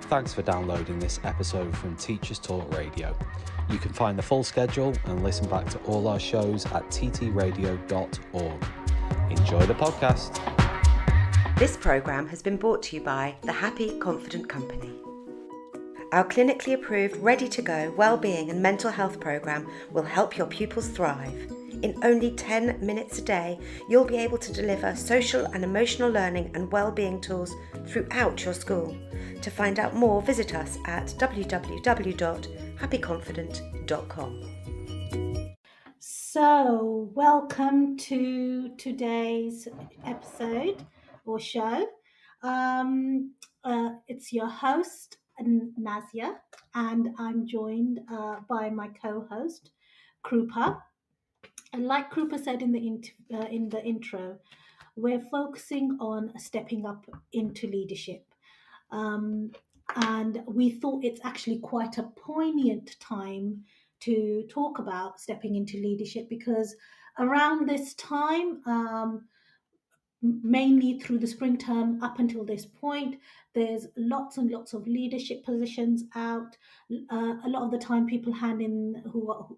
Thanks for downloading this episode from Teachers Talk Radio. You can find the full schedule and listen back to all our shows at ttradio.org. Enjoy the podcast. This programme has been brought to you by the Happy Confident Company. Our clinically approved, ready-to-go wellbeing and mental health programme will help your pupils thrive. In only 10 minutes a day, you'll be able to deliver social and emotional learning and wellbeing tools throughout your school. To find out more, visit us at www.happyconfident.com. So, welcome to today's episode or show. It's your host, Nazya, and I'm joined by my co-host, Krupa. And like Krupa said in the intro, we're focusing on stepping up into leadership. And we thought it's actually quite a poignant time to talk about stepping into leadership, because around this time, mainly through the spring term up until this point, there's lots and lots of leadership positions out. A lot of the time, people who are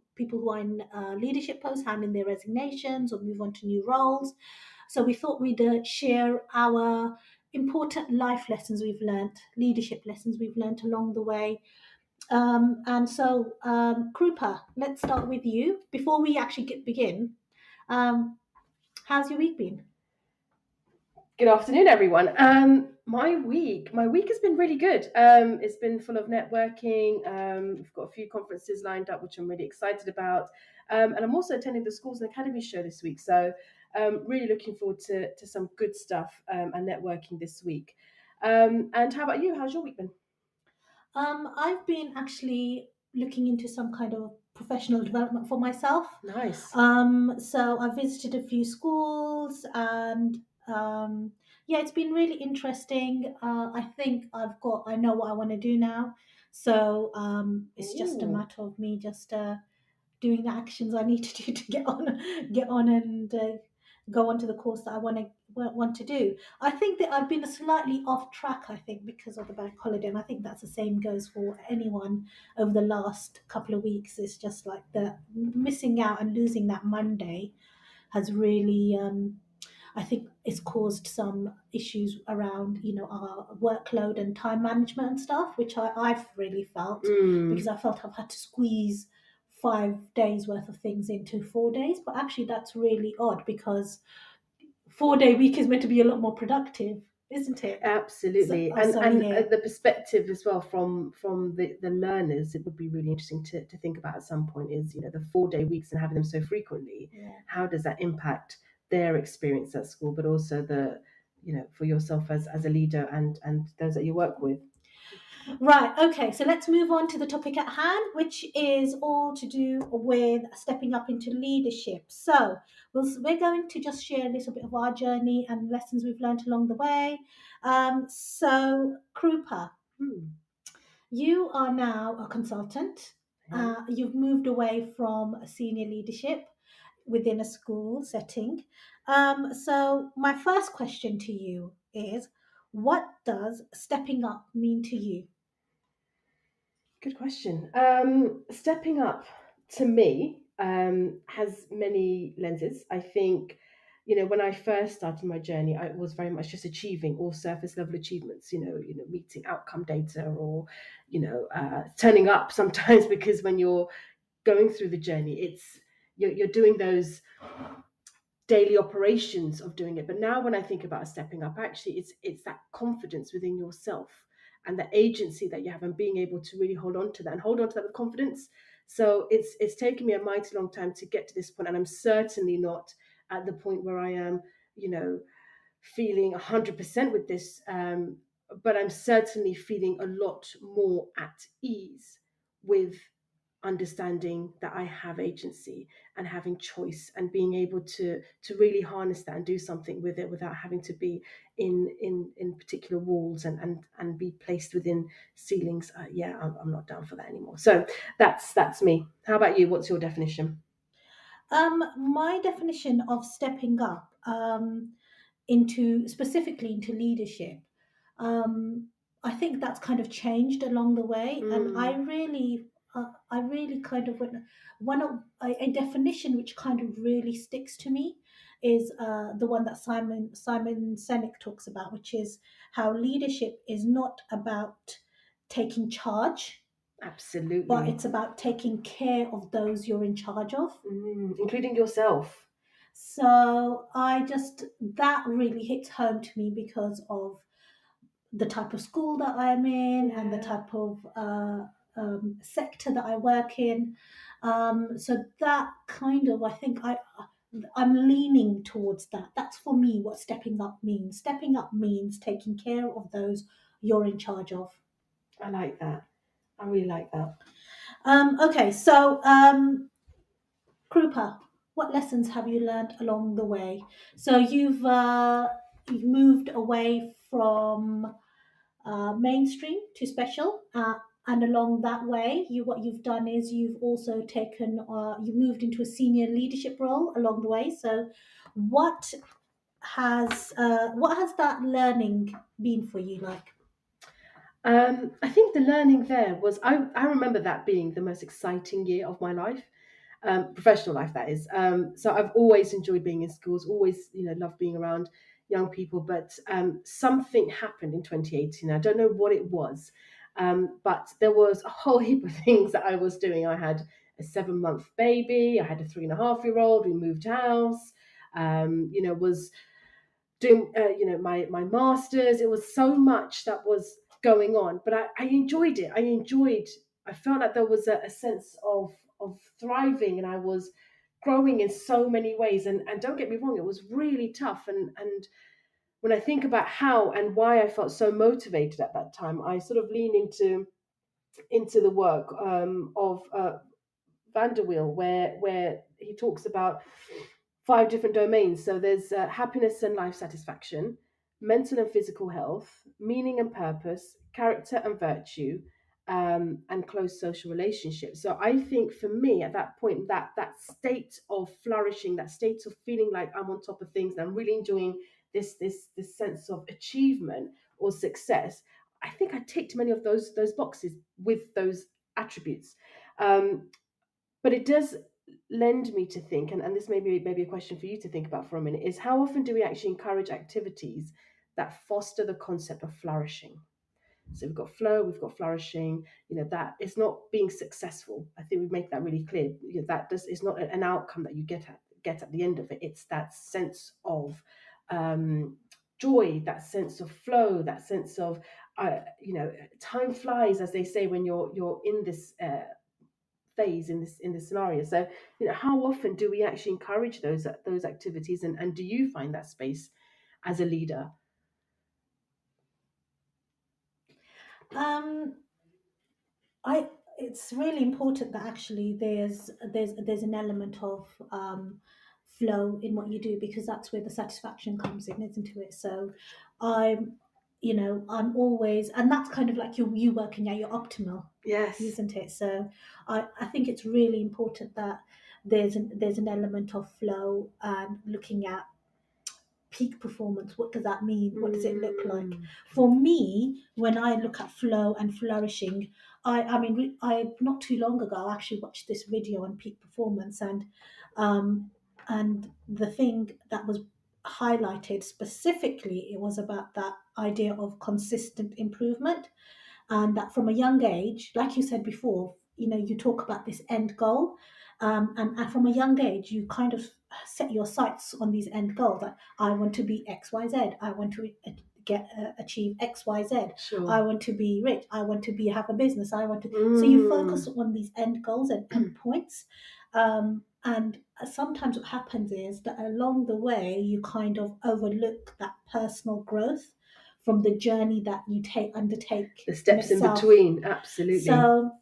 in leadership posts hand in their resignations or move on to new roles. So we thought we'd share our important life lessons we've learnt, leadership lessons we've learnt along the way. Krupa, let's start with you. Before we actually begin, how's your week been? Good afternoon, everyone. My week has been really good. It's been full of networking. We've got a few conferences lined up, which I'm really excited about. And I'm also attending the Schools and Academies show this week. So really looking forward to some good stuff and networking this week. And how about you? How's your week been? I've been actually looking into some kind of professional development for myself. Nice. So I visited a few schools and it's been really interesting. I think I know what I want to do now. So it's just a matter of me just doing the actions I need to do to get on and go on to the course that I want to do. I think that I've been slightly off track, I think, because of the bank holiday, and I think that's the same goes for anyone over the last couple of weeks. It's just like the missing out and losing that Monday has really I think it's caused some issues around, our workload and time management and stuff, which I've really felt because I felt I've had to squeeze 5 days worth of things into 4 days. But actually that's really odd, because 4-day week is meant to be a lot more productive, isn't it? Absolutely. The perspective as well from the learners, it would be really interesting to think about at some point is, the 4-day weeks and having them so frequently. Yeah. How does that impact their experience at school, but also for yourself as a leader and those that you work with? Right. Okay. So let's move on to the topic at hand, which is all to do with stepping up into leadership. So we're going to just share a little bit of our journey and lessons we've learned along the way. So Krupa, you are now a consultant. You've moved away from senior leadership within a school setting. So my first question to you is, what does stepping up mean to you? Good question. Stepping up to me has many lenses. I think, when I first started my journey, I was very much just achieving all surface level achievements, meeting outcome data or, turning up sometimes, because when you're going through the journey, you're doing those daily operations of doing it. But now when I think about stepping up, actually it's that confidence within yourself and the agency that you have, and being able to really hold on to that with confidence. So it's taken me a mighty long time to get to this point, and I'm certainly not at the point where I am, feeling 100% with this, but I'm certainly feeling a lot more at ease with understanding that I have agency and having choice and being able to really harness that and do something with it without having to be in particular walls and be placed within ceilings. I'm not down for that anymore. So that's me. How about you? What's your definition? My definition of stepping up specifically into leadership I think that's kind of changed along the way, and Mm. I really kind of one of a definition which kind of really sticks to me is the one that Simon Sinek talks about, which is how leadership is not about taking charge, but Absolutely. it's about taking care of those you're in charge of. Including yourself. So that really hits home to me because of the type of school that I'm in and the Yeah. type of sector that I work in. So that kind of, I think I'm leaning towards that. That's for me what stepping up means. Stepping up means taking care of those you're in charge of. I like that. I really like that. Okay, so Krupa, what lessons have you learned along the way? So you've moved away from mainstream to special, and along that way, what you've done is you've also you moved into a senior leadership role along the way. So, what what has that learning been for you like? I think the learning there was, I remember that being the most exciting year of my life, professional life, that is. So I've always enjoyed being in schools, always, loved being around young people. But something happened in 2018. I don't know what it was, but there was a whole heap of things that I was doing. I had a 7-month baby, I had a 3.5-year-old, we moved house, was doing my masters. It was so much that was going on, but I enjoyed it. I felt like there was a sense of thriving, and I was growing in so many ways. And don't get me wrong, it was really tough. And when I think about how and why I felt so motivated at that time, I sort of lean into the work of Vanderweel, where he talks about 5 different domains. So there's happiness and life satisfaction, mental and physical health, meaning and purpose, character and virtue, and close social relationships. So I think for me at that point, that state of flourishing, that state of feeling like I'm on top of things and I'm really enjoying this sense of achievement or success, I think I ticked many of those boxes with those attributes. Um, but it does lend me to think, and this may be maybe a question for you to think about for a minute, is how often do we actually encourage activities that foster the concept of flourishing? So we've got flow, we've got flourishing, that it's not being successful. I think we make that really clear. That is not an outcome that you get at the end of it. It's that sense of joy, that sense of flow, that sense of time flies, as they say, when you're in this phase, in this scenario. So how often do we actually encourage those activities, and do you find that space as a leader? Um, I It's really important that actually there's an element of flow in what you do, because that's where the satisfaction comes in, isn't it? So I'm I'm always, and that's kind of like you working at your optimal, Yes. isn't it? So I think it's really important that there's an element of flow and looking at peak performance. What does that mean? What does it look like? Mm. For me, when I look at flow and flourishing, I not too long ago I actually watched this video on peak performance, um and the thing that was highlighted specifically, it was about that idea of consistent improvement, and that from a young age, like you said before, you talk about this end goal, and from a young age, you kind of set your sights on these end goals. Like, I want to be X, Y, Z. I want to achieve X, Y, Z. I Sure. want to be rich. I want to have a business. I want to. So you Mm. focus on these end goals and end points. And sometimes what happens is that along the way, you kind of overlook that personal growth from the journey that you undertake The in steps in itself. between, absolutely. So,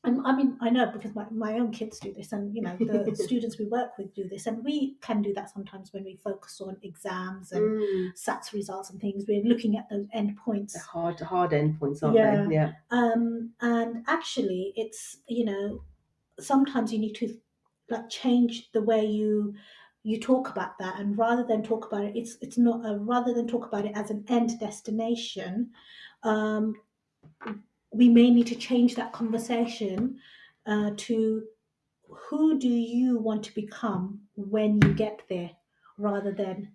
I mean, I know because my own kids do this, and the students we work with do this, and we can do that sometimes when we focus on exams and Mm. SATs results and things. We're looking at those end The points. hard endpoints, aren't they? Yeah. Yeah. And actually, it's sometimes you need to like change the way you talk about that, and rather than talk about it, it's not rather than talk about it as an end destination, um, we may need to change that conversation to who do you want to become when you get there, rather than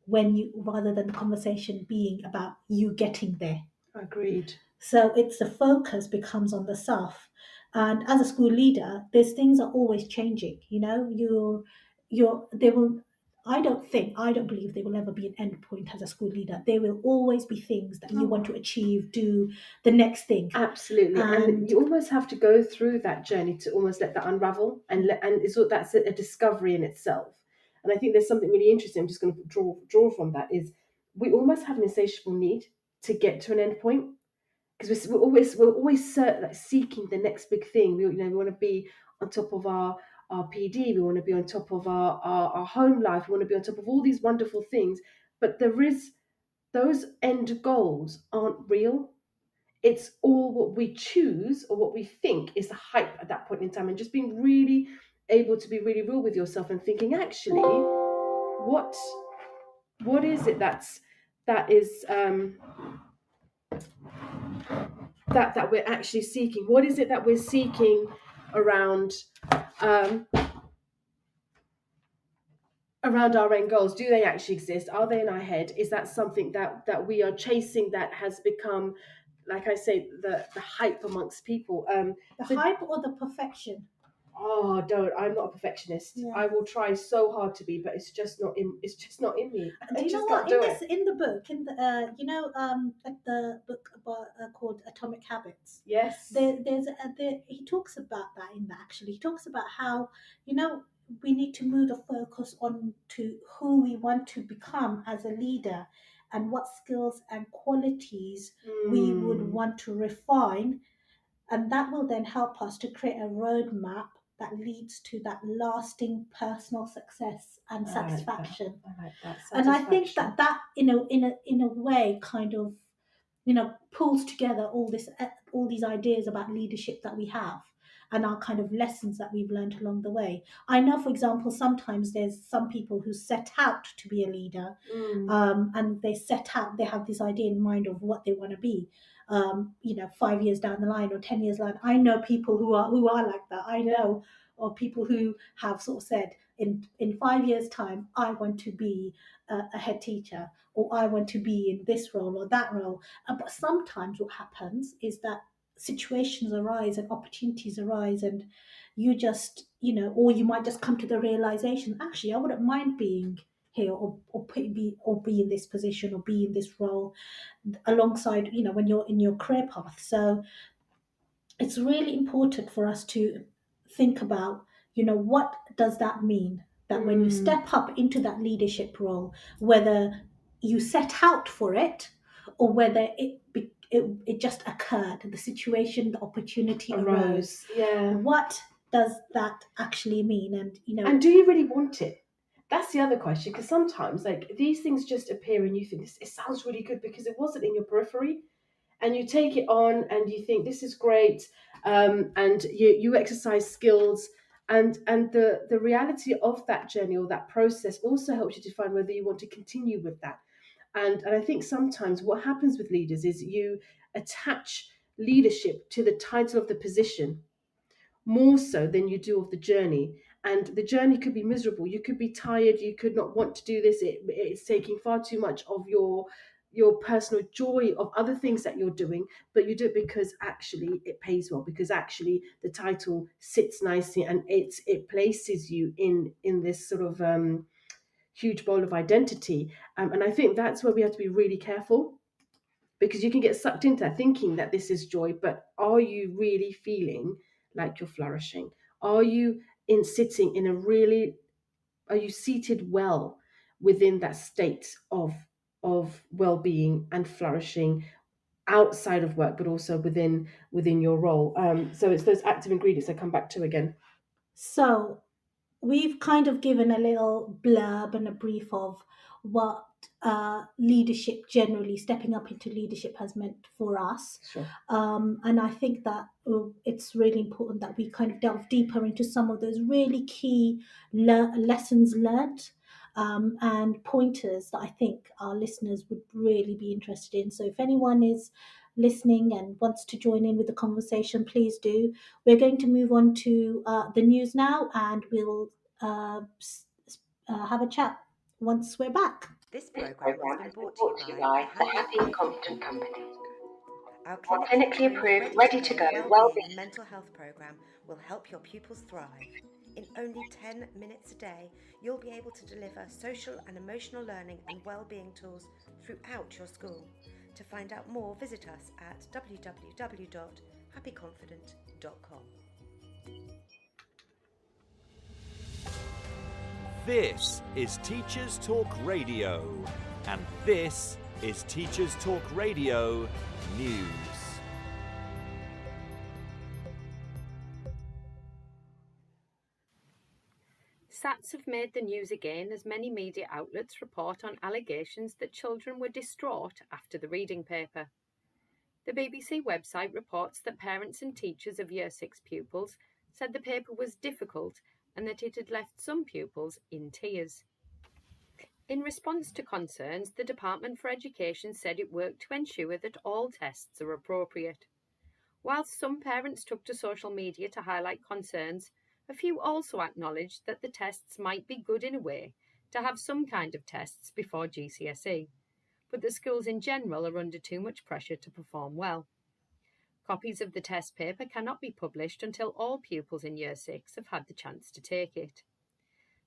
the conversation being about you getting there. Agreed. So it's the focus becomes on the self. And as a school leader, these things are always changing. They will. I don't believe there will ever be an end point as a school leader. There will always be things that you want to achieve, do the next thing. Absolutely, and you almost have to go through that journey to almost let that unravel, and that's a discovery in itself. And I think there's something really interesting. I'm just going to draw from that is we almost have an insatiable need to get to an end point, because we're always seeking the next big thing. We want to be on top of our PD. We want to be on top of our home life. We want to be on top of all these wonderful things. But those end goals aren't real. It's all what we choose or what we think is the hype at that point in time, and just being really able to be really real with yourself and thinking, actually, what is it that we're actually seeking? What is it that we're seeking around our end goals? Do they actually exist? Are they in our head? Is that something that we are chasing that has become, like I say, the hype amongst people? Hype or the perfection? Oh, don't! I'm not a perfectionist. Yeah. I will try so hard to be, but it's just not in. It's just not in me. Do you know what? In the book, like the book about called Atomic Habits. Yes. He talks about that in that. Actually, he talks about how we need to move the focus on to who we want to become as a leader, and what skills and qualities we would want to refine, and that will then help us to create a roadmap that leads to that lasting personal success and satisfaction. I like that. And I think that in a way kind of pulls together all these ideas about leadership that we have, and our kind of lessons that we've learned along the way. I know, for example, sometimes there's some people who set out to be a leader, and they have this idea in mind of what they want to be. 5 years down the line or 10 years down, I know people who are like that. I know, or people who have sort of said, in 5 years' time, I want to be a head teacher, or I want to be in this role or that role. But sometimes what happens is that situations arise and opportunities arise, and you just, or you might just come to the realization, actually, I wouldn't mind being here, or be in this position, or be in this role alongside, when you're in your career path. So it's really important for us to think about, what does that mean? That when you step up into that leadership role, whether you set out for it or whether it just occurred, the situation, the opportunity arose. Yeah. What does that actually mean? And do you really want it? That's the other question, because sometimes these things just appear and you think it sounds really good because it wasn't in your periphery, and you take it on and you think this is great, and you exercise skills, and the reality of that journey or that process also helps you define whether you want to continue with that. And I think sometimes what happens with leaders is you attach leadership to the title of the position more so than you do of the journey. And the journey could be miserable. You could be tired. You could not want to do this. It's taking far too much of your personal joy of other things that you're doing, but you do it because actually it pays well, because actually the title sits nicely and it places you in this sort of huge bowl of identity. And I think that's where we have to be really careful, because you can get sucked into that thinking that this is joy, but are you really feeling like you're flourishing? Are you are you seated well within that state of well-being and flourishing outside of work, but also within your role? So it's those active ingredients I come back to again. So we've kind of given a little blurb and a brief of what leadership generally, stepping up into leadership, has meant for us. Sure. And I think that it's really important that we kind of delve deeper into some of those really key lessons learned. and pointers that I think our listeners would really be interested in. So if anyone is listening and wants to join in with the conversation, please do. We're going to move on to the news now, and we'll have a chat once we're back. This program has been brought to you by the Happy and Confident Company. Our clinically approved, ready-to-go wellbeing and mental health program will help your pupils thrive. In only 10 minutes a day, you'll be able to deliver social and emotional learning and wellbeing tools throughout your school. To find out more, visit us at www.happyconfident.com. This is Teachers Talk Radio, and this is Teachers Talk Radio News. SATs have made the news again as many media outlets report on allegations that children were distraught after the reading paper. The BBC website reports that parents and teachers of Year 6 pupils said the paper was difficult and that it had left some pupils in tears. In response to concerns, the Department for Education said it worked to ensure that all tests are appropriate. Whilst some parents took to social media to highlight concerns, a few also acknowledged that the tests might be good in a way to have some kind of tests before GCSE, but the schools in general are under too much pressure to perform well. Copies of the test paper cannot be published until all pupils in Year 6 have had the chance to take it.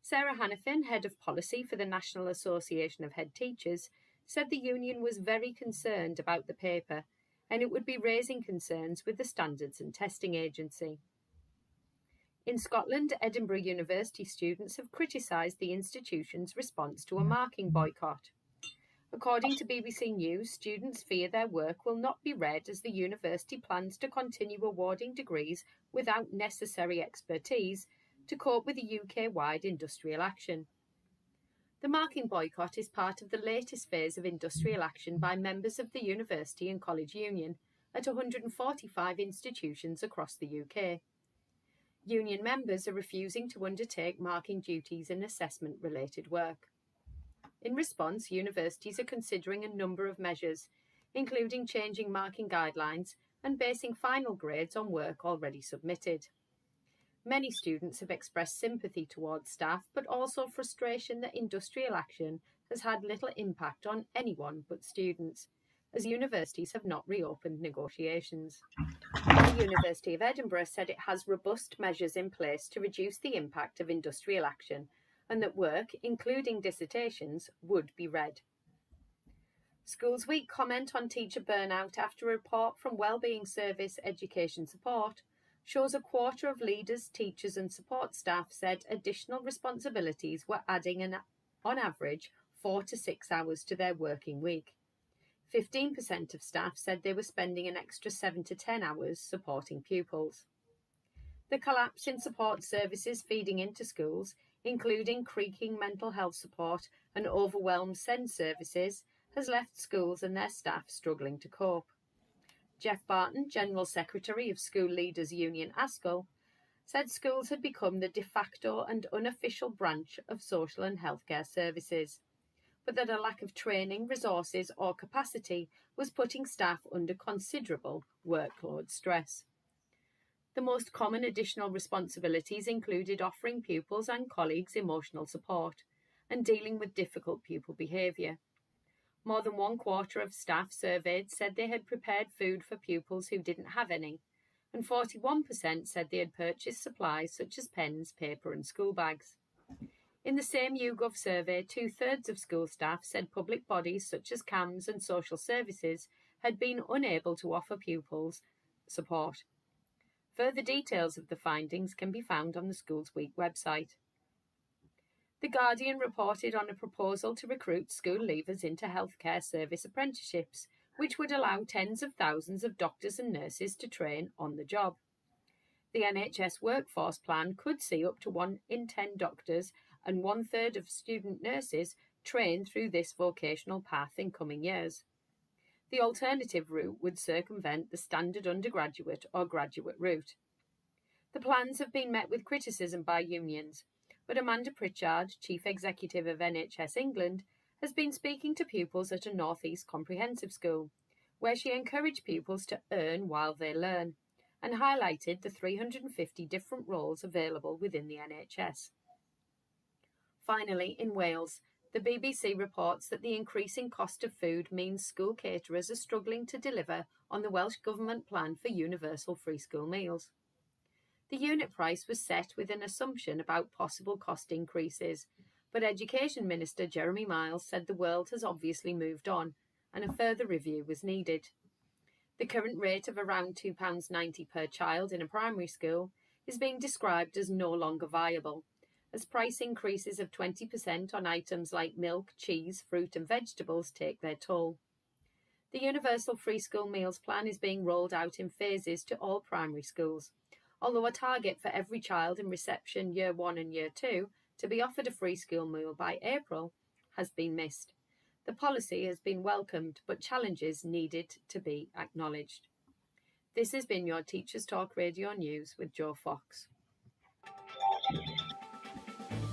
Sarah Hannafin, Head of Policy for the National Association of Head Teachers, said the union was very concerned about the paper and it would be raising concerns with the Standards and Testing Agency. In Scotland, Edinburgh University students have criticised the institution's response to a marking boycott. According to BBC News, students fear their work will not be read as the university plans to continue awarding degrees without necessary expertise to cope with the UK-wide industrial action. The marking boycott is part of the latest phase of industrial action by members of the University and College Union at 145 institutions across the UK. Union members are refusing to undertake marking duties and assessment-related work. In response, universities are considering a number of measures, including changing marking guidelines and basing final grades on work already submitted. Many students have expressed sympathy towards staff, but also frustration that industrial action has had little impact on anyone but students, as universities have not reopened negotiations. The University of Edinburgh said it has robust measures in place to reduce the impact of industrial action and that work, including dissertations, would be read. Schools Week comment on teacher burnout after a report from Wellbeing Service Education Support shows a quarter of leaders, teachers and support staff said additional responsibilities were adding on average 4 to 6 hours to their working week. 15% of staff said they were spending an extra 7 to 10 hours supporting pupils. The collapse in support services feeding into schools, including creaking mental health support and overwhelmed SEND services, has left schools and their staff struggling to cope. Jeff Barton, General Secretary of School Leaders Union ASCL, said schools had become the de facto and unofficial branch of social and healthcare services, but that a lack of training, resources or capacity was putting staff under considerable workload stress. The most common additional responsibilities included offering pupils and colleagues emotional support and dealing with difficult pupil behaviour. More than 1/4 of staff surveyed said they had prepared food for pupils who didn't have any, and 41% said they had purchased supplies such as pens, paper and school bags. In the same YouGov survey, 2/3 of school staff said public bodies such as CAMS and social services had been unable to offer pupils support. Further details of the findings can be found on the Schools Week website. The Guardian reported on a proposal to recruit school leavers into healthcare service apprenticeships, which would allow tens of thousands of doctors and nurses to train on the job. The NHS workforce plan could see up to 1 in 10 doctors and 1/3 of student nurses trained through this vocational path in coming years. The alternative route would circumvent the standard undergraduate or graduate route. The plans have been met with criticism by unions, but Amanda Pritchard, Chief Executive of NHS England, has been speaking to pupils at a North East Comprehensive School, where she encouraged pupils to earn while they learn, and highlighted the 350 different roles available within the NHS. Finally, in Wales, the BBC reports that the increasing cost of food means school caterers are struggling to deliver on the Welsh Government plan for universal free school meals. The unit price was set with an assumption about possible cost increases, but Education Minister Jeremy Miles said the world has obviously moved on and a further review was needed. The current rate of around £2.90 per child in a primary school is being described as no longer viable, as price increases of 20% on items like milk, cheese, fruit and vegetables take their toll. The Universal Free School Meals Plan is being rolled out in phases to all primary schools, although a target for every child in reception Year 1 and Year 2 to be offered a free school meal by April has been missed. The policy has been welcomed, but challenges needed to be acknowledged. This has been your Teachers Talk Radio News with Joe Fox.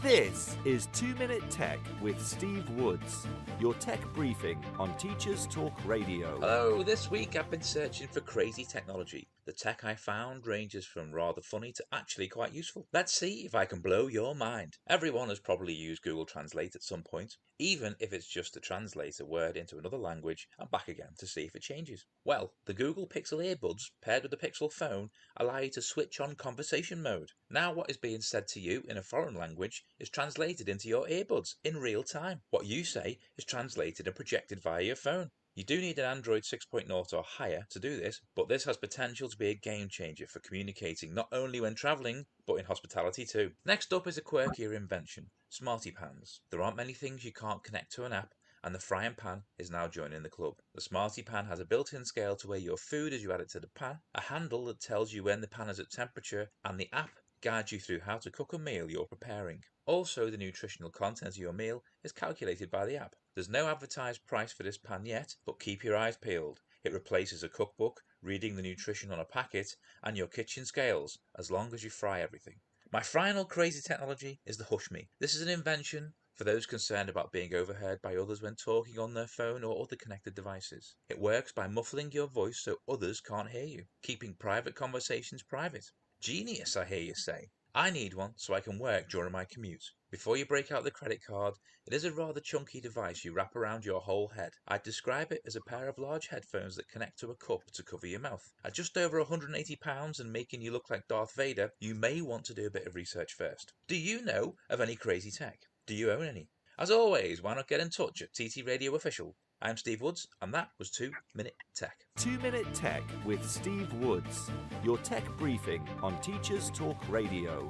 This is 2 Minute Tech with Steve Woods, your tech briefing on Teachers Talk Radio. Hello, this week I've been searching for crazy technology. The tech I found ranges from rather funny to actually quite useful. Let's see if I can blow your mind. Everyone has probably used Google Translate at some point, even if it's just to translate a word into another language and back again to see if it changes. Well, the Google Pixel earbuds paired with the Pixel phone allow you to switch on conversation mode. Now what is being said to you in a foreign language is translated into your earbuds in real time. What you say is translated and projected via your phone. You do need an Android 6.0 or higher to do this, but this has potential to be a game changer for communicating not only when travelling, but in hospitality too. Next up is a quirkier invention, Smarty Pans. There aren't many things you can't connect to an app, and the frying pan is now joining the club. The Smarty Pan has a built-in scale to weigh your food as you add it to the pan, a handle that tells you when the pan is at temperature, and the app guides you through how to cook a meal you're preparing. Also, the nutritional content of your meal is calculated by the app. There's no advertised price for this pan yet, but keep your eyes peeled. It replaces a cookbook, reading the nutrition on a packet, and your kitchen scales, as long as you fry everything. My final crazy technology is the Hush Me. This is an invention for those concerned about being overheard by others when talking on their phone or other connected devices. It works by muffling your voice so others can't hear you, keeping private conversations private. Genius, I hear you say. I need one so I can work during my commute. Before you break out the credit card, it is a rather chunky device you wrap around your whole head. I'd describe it as a pair of large headphones that connect to a cup to cover your mouth. At just over £180 and making you look like Darth Vader, you may want to do a bit of research first. Do you know of any crazy tech? Do you own any? As always, why not get in touch at TT Radio Official? I'm Steve Woods, and that was 2 Minute Tech. 2 Minute Tech with Steve Woods, your tech briefing on Teachers Talk Radio.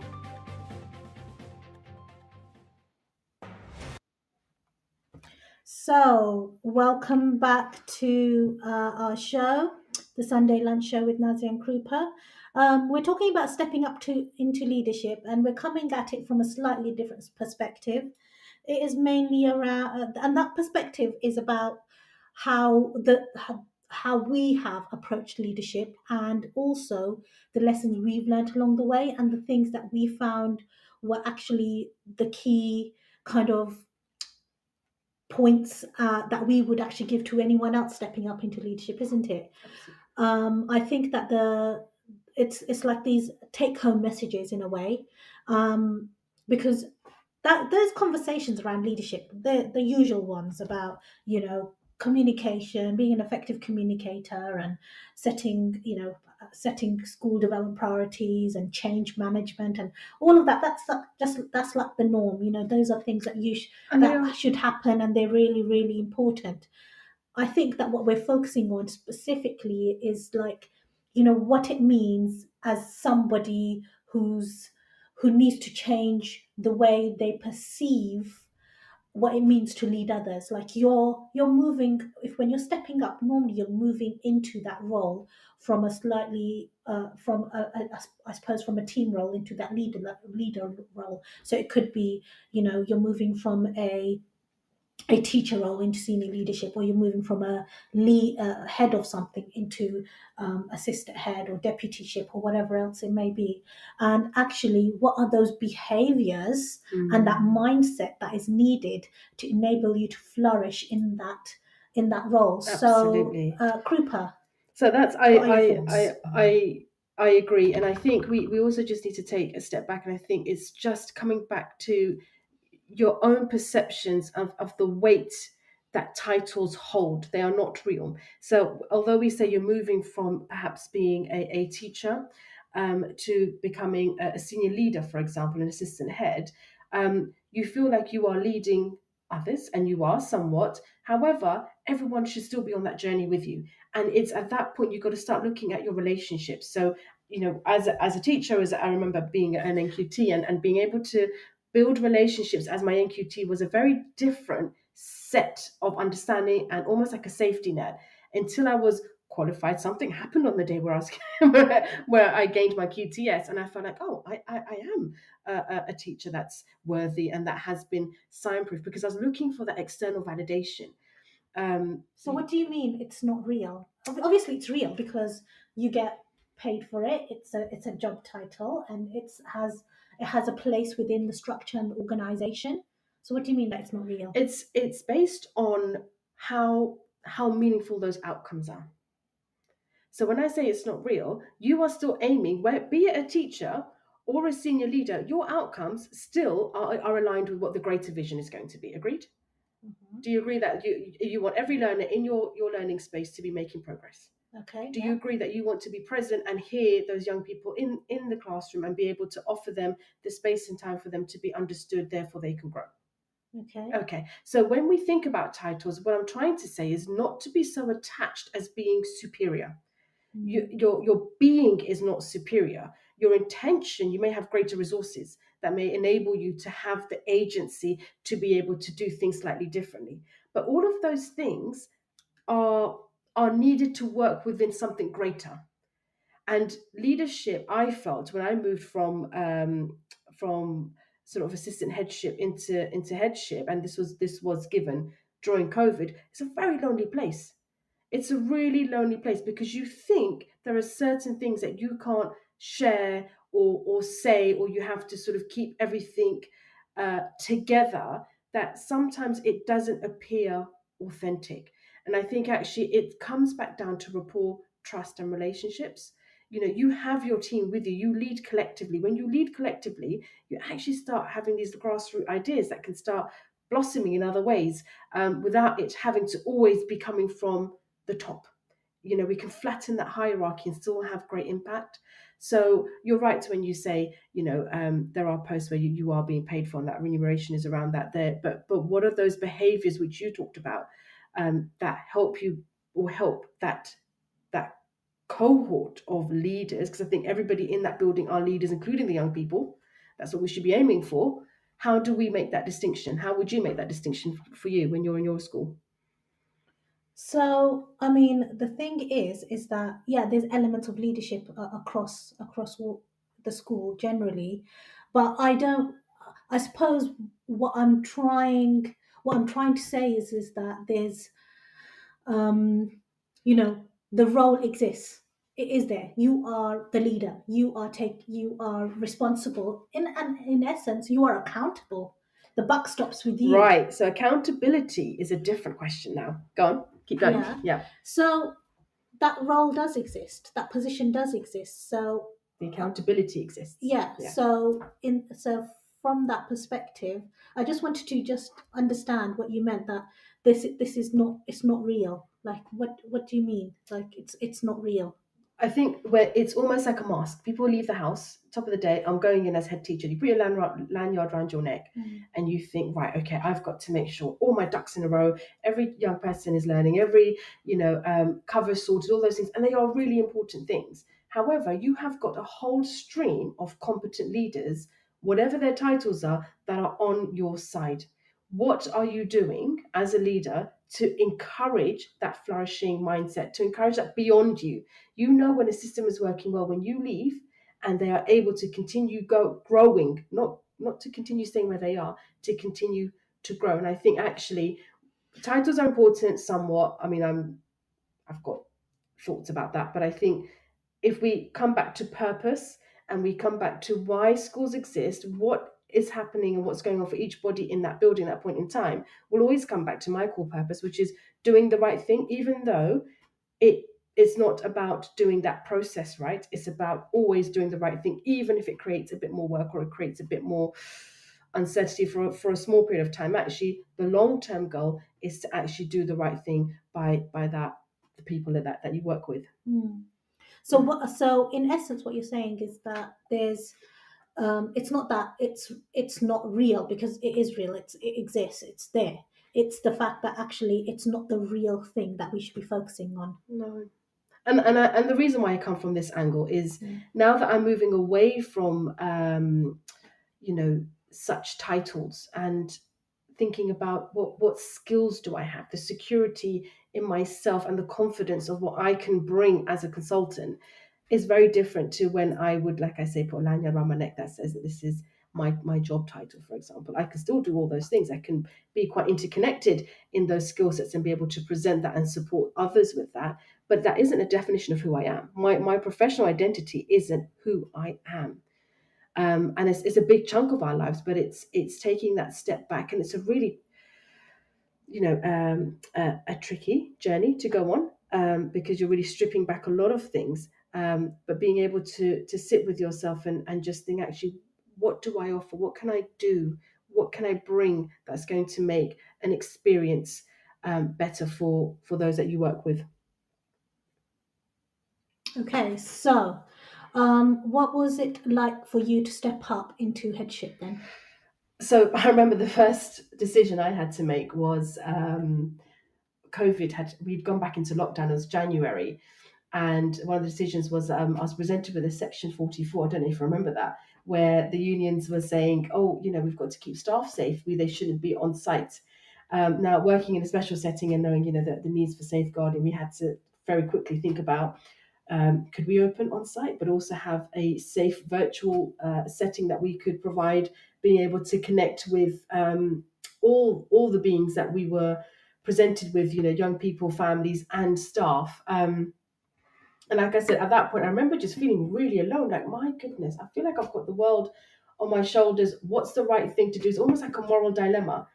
So, welcome back to our show, the Sunday Lunch Show with Nazya and Krupa. We're talking about stepping up into leadership, and we're coming at it from a slightly different perspective. It is mainly around, and that perspective is about how we have approached leadership, and also the lessons we've learned along the way, and the things that we found were actually the key kind of points that we would actually give to anyone else stepping up into leadership, isn't it? I think that it's like these take-home messages in a way, because those conversations around leadership, the usual ones about, communication, being an effective communicator, and setting school development priorities and change management and all of that. That's like the norm. Those are things that should happen, and they're really, really important. I think that what we're focusing on specifically is what it means as somebody who needs to change the way they perceive what it means to lead others. Like you're moving, when you're stepping up, normally you're moving into that role from a slightly I suppose from a team role into that leader role. So it could be, you're moving from a a teacher role into senior leadership, or you're moving from a head of something into assistant head or deputyship or whatever else it may be. And actually, what are those behaviors and that mindset that is needed to enable you to flourish in that role? Absolutely. So, Krupa, So that's what are your thoughts? I agree, and I think we also just need to take a step back, and I think it's just coming back to your own perceptions of the weight that titles hold. They are not real. So although we say you're moving from perhaps being a teacher to becoming a senior leader, for example, an assistant head, you feel like you are leading others, and you are somewhat. However, everyone should still be on that journey with you. And it's at that point you've got to start looking at your relationships. So, as a teacher, as I remember being an NQT and being able to build relationships as my NQT was a very different set of understanding and almost like a safety net until I was qualified. Something happened on the day where I was where I gained my QTS, and I felt like, oh, I am a teacher that's worthy and that has been sign-proof, because I was looking for that external validation. So what do you mean it's not real? Obviously, it's real because you get paid for it. It's a job title, and it has a place within the structure and the organization. So what do you mean that it's not real? It's based on how meaningful those outcomes are. So when I say it's not real, you are still aiming, be it a teacher or a senior leader, your outcomes still are aligned with what the greater vision is going to be. Agreed? Mm-hmm. Do you agree that you want every learner in your learning space to be making progress? Okay. Do you agree that you want to be present and hear those young people in the classroom and be able to offer them the space and time for them to be understood, therefore they can grow? Okay. So when we think about titles, what I'm trying to say is not to be so attached as being superior. Your being is not superior. Your intention, you may have greater resources that may enable you to have the agency to be able to do things slightly differently. But all of those things are needed to work within something greater. And leadership, I felt when I moved from sort of assistant headship into headship, and this was given during COVID, it's a very lonely place. It's a really lonely place because you think there are certain things that you can't share or say, or you have to sort of keep everything together, that sometimes it doesn't appear authentic. And I think actually it comes back down to rapport, trust, and relationships. You have your team with you. You lead collectively. When you lead collectively, you actually start having these grassroots ideas that can start blossoming in other ways without it having to always be coming from the top. We can flatten that hierarchy and still have great impact. So you're right when you say, there are posts where you are being paid for, and that remuneration is around that there. But what are those behaviors which you talked about that help you, or help that cohort of leaders? Because I think everybody in that building are leaders, including the young people. That's what we should be aiming for. How do we make that distinction? How would you make that distinction for you when you're in your school? So, I mean, the thing is that, yeah, there's elements of leadership across the school generally, but I suppose what I'm trying to say is that there's, the role exists. It is there. You are the leader. You are responsible. In essence, you are accountable. The buck stops with you. Right. So accountability is a different question now. Go on. Keep going. Yeah. So that role does exist. That position does exist. So the accountability exists. Yeah. So from that perspective, I just wanted to just understand what you meant, that this is not, it's not real. Like what do you mean? Like it's not real. I think where it's almost like a mask. People leave the house, top of the day, I'm going in as head teacher. You put your lanyard around your neck and you think, right, okay, I've got to make sure all my ducks in a row, every young person is learning, every, cover sorted, all those things. And they are really important things. However, you have got a whole stream of competent leaders, whatever their titles are, that are on your side. What are you doing as a leader to encourage that flourishing mindset, to encourage that beyond you? When a system is working well when you leave, and they are able to continue growing, not to continue staying where they are, to continue to grow. And I think actually titles are important somewhat. I mean, I've got thoughts about that, but I think if we come back to purpose and we come back to why schools exist, what is happening and what's going on for each body in that building at that point in time, we'll always come back to my core purpose, which is doing the right thing, even though it's not about doing that process right. It's about always doing the right thing, even if it creates a bit more work or it creates a bit more uncertainty for a small period of time. Actually, the long-term goal is to actually do the right thing by the people that you work with. So in essence, what you're saying is that there's it's not that it's not real, because it is real. It exists. It's there. It's the fact that actually it's not the real thing that we should be focusing on. No. And the reason why I come from this angle is now that I'm moving away from such titles and thinking about what skills do I have, the security in myself and the confidence of what I can bring as a consultant is very different to when I would, like I say, put a lanyard around my neck that says that this is my job title, for example. I can still do all those things. I can be quite interconnected in those skill sets and be able to present that and support others with that. But that isn't a definition of who I am. My professional identity isn't who I am. And it's a big chunk of our lives, but it's taking that step back, and it's a really a tricky journey to go on, because you're really stripping back a lot of things, but being able to sit with yourself and just think, actually, what do I offer? What can I do? What can I bring that's going to make an experience better for those that you work with? Okay, so what was it like for you to step up into headship then? So I remember the first decision I had to make was we'd gone back into lockdown. It was January, and one of the decisions was I was presented with a Section 44. I don't know if you remember that, where the unions were saying, "Oh, we've got to keep staff safe. They shouldn't be on site." Now, working in a special setting and knowing the needs for safeguarding, we had to very quickly think about, could we open on site, but also have a safe virtual setting that we could provide, being able to connect with all the beings that we were presented with, young people, families, and staff. And like I said, at that point, I remember just feeling really alone. Like, my goodness, I feel like I've got the world on my shoulders. What's the right thing to do? It's almost like a moral dilemma.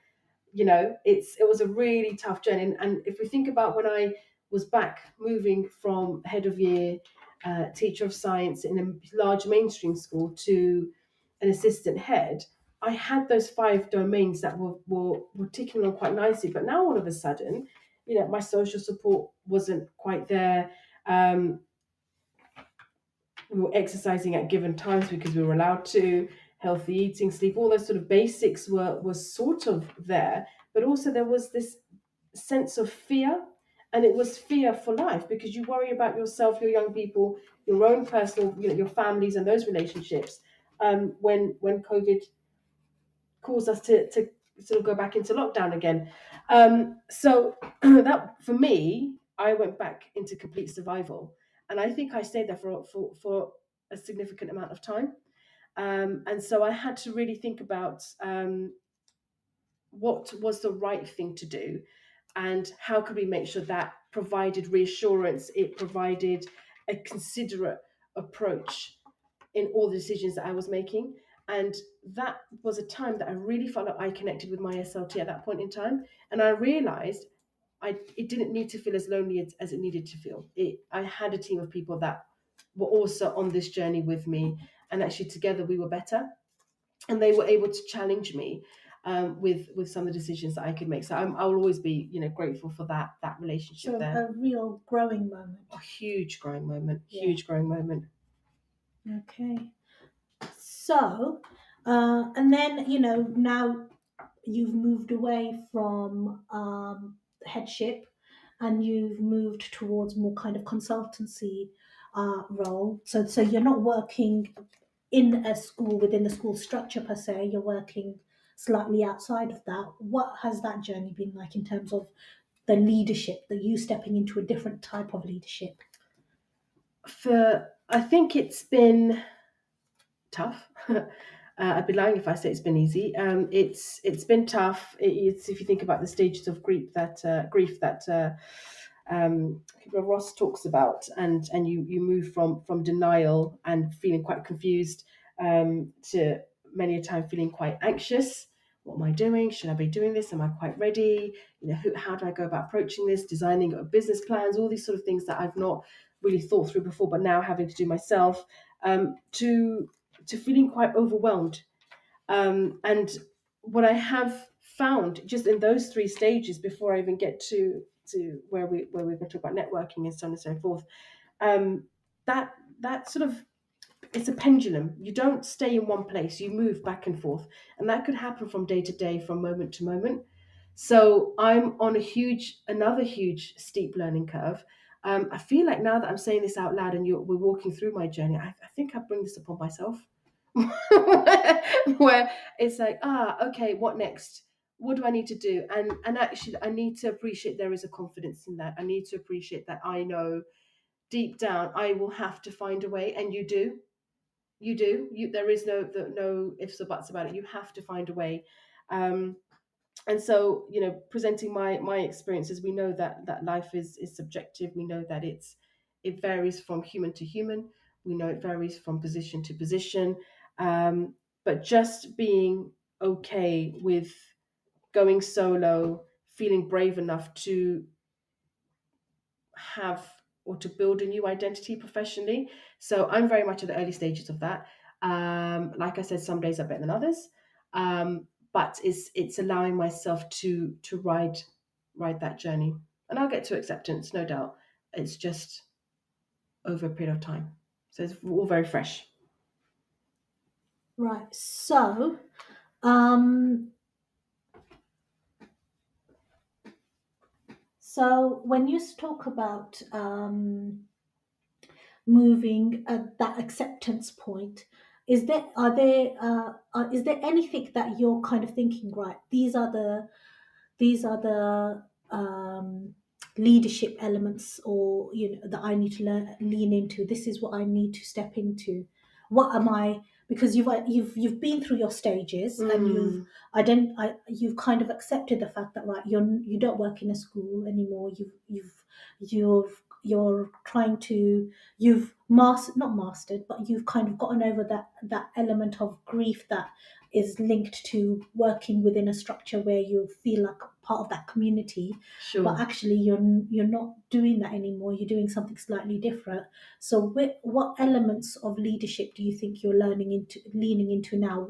It was a really tough journey. And if we think about when I was back moving from head of year, teacher of science in a large mainstream school to an assistant head, I had those 5 domains that were ticking on quite nicely. But now all of a sudden, my social support wasn't quite there. We were exercising at given times because we were allowed to. Healthy eating, sleep, all those sort of basics were sort of there. But also there was this sense of fear. And it was fear for life, because you worry about yourself, your young people, your own personal, your families and those relationships. When COVID caused us to sort of go back into lockdown again. So that, for me, I went back into complete survival. And I think I stayed there for a significant amount of time. And so I had to really think about what was the right thing to do, and how could we make sure that provided reassurance, it provided a considerate approach in all the decisions that I was making. And that was a time that I really felt like I connected with my SLT at that point in time. And I realized it didn't need to feel as lonely as it needed to feel. I had a team of people that were also on this journey with me, and actually together we were better. And they were able to challenge me with some of the decisions that I could make. So I will always be, grateful for that relationship. So there. a real growing moment. A huge growing moment. Yeah. Huge growing moment. Okay. So, and then, now you've moved away from headship, and you've moved towards more kind of consultancy role. So you're not working in a school, within the school structure per se, you're working slightly outside of that. What has that journey been like in terms of the leadership, that you stepping into a different type of leadership? I think it's been tough. I'd be lying if I say it's been easy. It's been tough. It's, if you think about the stages of grief that Ross talks about, and you move from denial and feeling quite confused, to many a time feeling quite anxious. What am I doing? Should I be doing this? Am I quite ready? How do I go about approaching this? Designing business plans, all these sort of things that I've not really thought through before, but now having to do myself, to feeling quite overwhelmed. And what I have found just in those three stages, before I even get to where we're going to talk about networking and so on and so forth, that sort of, it's a pendulum. You don't stay in one place, you move back and forth, and that could happen from day to day, from moment to moment. So I'm on another huge steep learning curve. I feel like now that I'm saying this out loud and we're walking through my journey, I think I bring this upon myself. Where it's like, okay, what next? What do I need to do? And actually, I need to appreciate there is a confidence in that. I need to appreciate that I know deep down I will have to find a way, and you do. There is no ifs or buts about it. You have to find a way. And so, presenting my experiences, we know that life is subjective. We know that it varies from human to human. We know it varies from position to position. But just being okay with going solo, feeling brave enough to have or to build a new identity professionally. So I'm very much at the early stages of that. Like I said, some days are better than others. But it's allowing myself to ride that journey. And I'll get to acceptance, no doubt. It's just over a period of time. So it's all very fresh. Right. So, when you talk about moving at that acceptance point, is there anything that you're kind of thinking, right? These are the leadership elements, or that I need to lean into. This is what I need to step into. What am I? Because you've been through your stages, and you've kind of accepted the fact that, right, you don't work in a school anymore. You're trying to, not mastered, but you've kind of gotten over that element of grief that is linked to working within a structure where you feel like part of that community. Sure. But actually you're not doing that anymore. You're doing something slightly different. So what elements of leadership do you think you're leaning into now?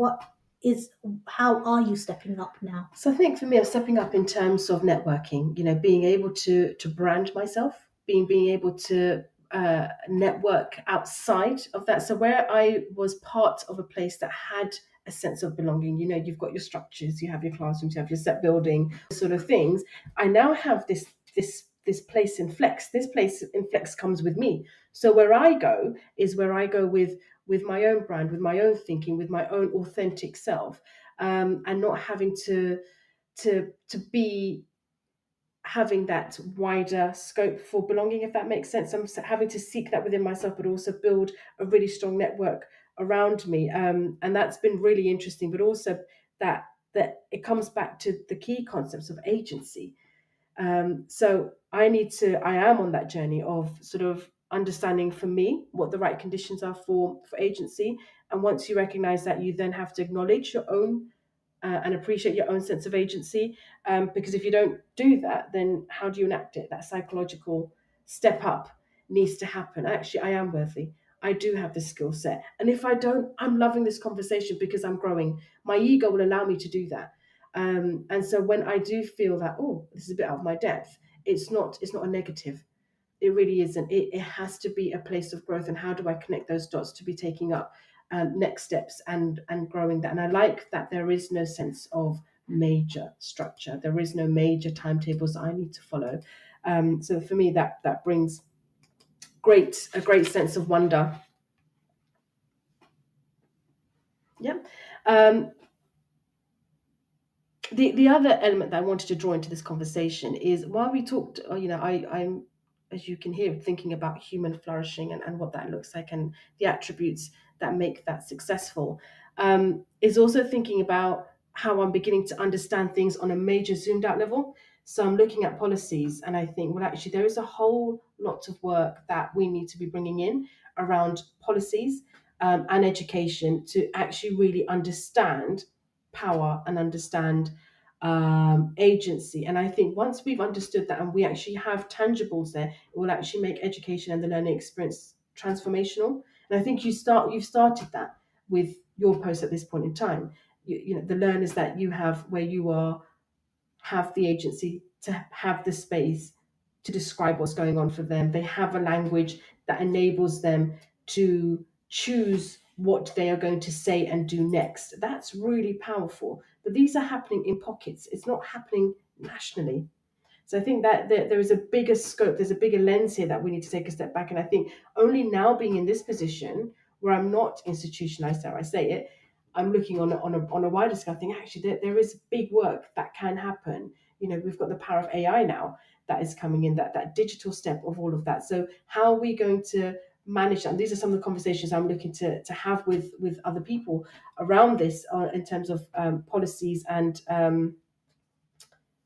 How are you stepping up now? So I think for me, I'm stepping up in terms of networking, being able to brand myself, being able to network outside of that. So where I was part of a place that had a sense of belonging, you've got your structures, you have your classrooms, you have your set building, sort of things. I now have this place in Flex. This place in Flex comes with me. So where I go is where I go with my own brand, with my own thinking, with my own authentic self, and not having to be having that wider scope for belonging, if that makes sense. I'm having to seek that within myself, but also build a really strong network around me. And that's been really interesting, but also that it comes back to the key concepts of agency. So I am on that journey of sort of understanding for me what the right conditions are for agency. And once you recognize that, you then have to acknowledge your own and appreciate your own sense of agency. Because if you don't do that, then how do you enact it? That psychological step up needs to happen. Actually, I am worthy. I do have the skill set. And if I don't, I'm loving this conversation because I'm growing. My ego will allow me to do that. And so when I do feel that, this is a bit out of my depth, it's not a negative. It really isn't. It has to be a place of growth. And how do I connect those dots to be taking up next steps and growing that? And I like that there is no sense of major structure. There is no major timetables that I need to follow. So for me, that brings a great sense of wonder. Yeah. The other element that I wanted to draw into this conversation is, while we talked, I'm, as you can hear, thinking about human flourishing and what that looks like and the attributes that make that successful. is also thinking about how I'm beginning to understand things on a major zoomed out level. So I'm looking at policies and I think, well, actually, there is a whole lot of work that we need to be bringing in around policies and education to actually really understand power and understand agency. And I think once we've understood that and we actually have tangibles there, it will actually make education and the learning experience transformational. And I think you've started that with your post at this point in time. You know, the learners that you have where you are have the agency to have the space to describe what's going on for them. They have a language that enables them to choose what they are going to say and do next. That's really powerful. But these are happening in pockets. It's not happening nationally. So I think that there is a bigger scope, there's a bigger lens here that we need to take a step back. And I think only now being in this position where I'm not institutionalized, how I say it, I'm looking on a wider scale. I think actually there is big work that can happen. You know, we've got the power of AI now that is coming in, that digital step of all of that. So how are we going to manage that? And these are some of the conversations I'm looking to have with other people around this in terms of policies and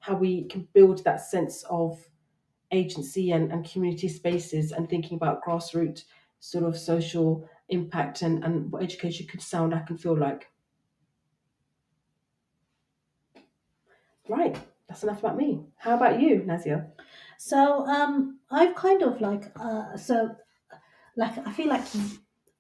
how we can build that sense of agency and community spaces and thinking about grassroots sort of social impact and what education could sound like and feel like. Right, that's enough about me. How about you, Nazya? So I've kind of like I feel like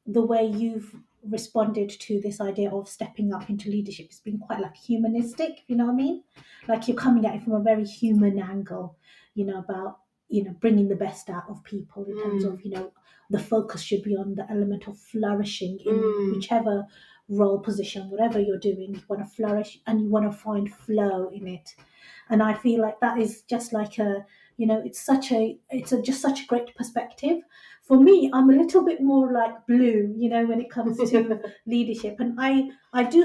the way you've responded to this idea of stepping up into leadership has been quite like humanistic, if you know what I mean? Like you're coming at it from a very human angle, you know, about, you know, bringing the best out of people in terms of, you know, the focus should be on the element of flourishing in whichever role, position, whatever you're doing. You want to flourish and you want to find flow in it. And I feel like that is just like a, you know, it's just such a great perspective. For me, I'm a little bit more like blue, you know, when it comes to leadership. And I do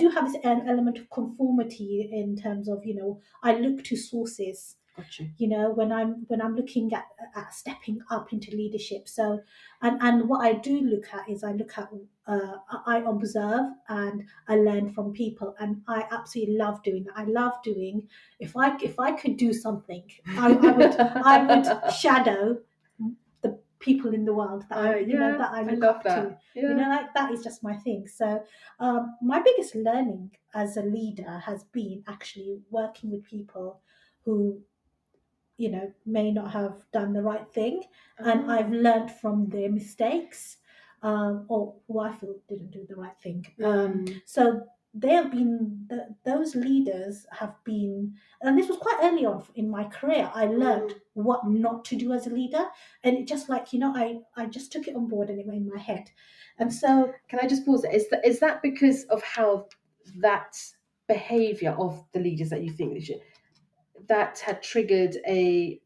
have this element of conformity in terms of, you know, I look to sources. Gotcha. You know, when I'm looking at stepping up into leadership. So, and what I do look at is I observe and I learn from people, and I absolutely love doing that. I love doing. If I could do something, I would shadow the people in the world that I look up to. Yeah. You know, like that is just my thing. So my biggest learning as a leader has been actually working with people who, you know, may not have done the right thing, and I've learned from their mistakes, or who I feel didn't do the right thing. So they have been those leaders have been, and this was quite early on in my career. I learned what not to do as a leader, and it just like, you know, I just took it on board and it went in my head. And so, can I just pause there? Is that because of how that behaviour of the leaders that you think they should, that had triggered a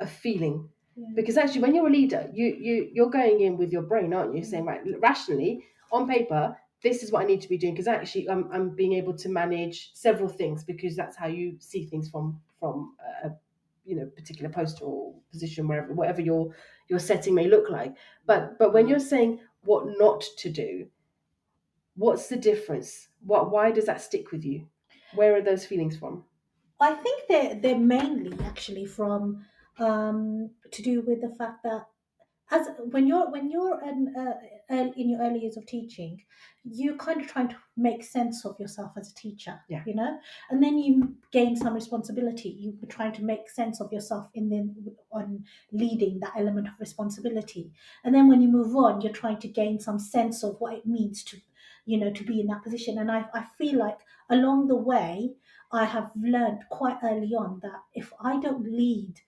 feeling? yeah. Because actually, when you're a leader, you're going in with your brain, aren't you? Saying, right, rationally, on paper, this is what I need to be doing, because actually I'm being able to manage several things, because that's how you see things from a, you know, particular post or position, whatever your setting may look like. But when you're saying what not to do, what's the difference? Why does that stick with you? Where are those feelings from? I think they're mainly actually from to do with the fact that as when you're in your early years of teaching, you're kind of trying to make sense of yourself as a teacher, you know, and then you gain some responsibility. You're trying to make sense of yourself on leading that element of responsibility, and then when you move on, you're trying to gain some sense of what it means to, you know, to be in that position. And I feel like along the way, I have learned quite early on that if I don't lead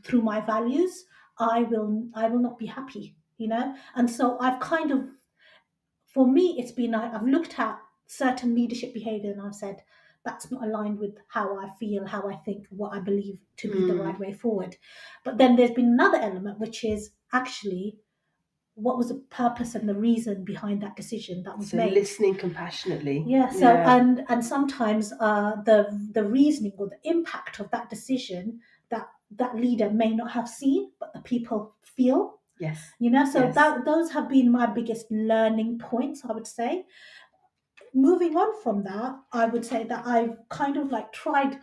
through my values, I will not be happy, you know. And so I've kind of, for me, it's been, I've looked at certain leadership behavior and I've said that's not aligned with how I feel, how I think, what I believe to be the right way forward. But then there's been another element, which is actually what was the purpose and the reason behind that decision that was made. Listening compassionately. Yeah. So and sometimes the reasoning or the impact of that decision that leader may not have seen, but the people feel. Yes. So Yes. those have been my biggest learning points, I would say. Moving on from that, I would say that I've kind of like tried.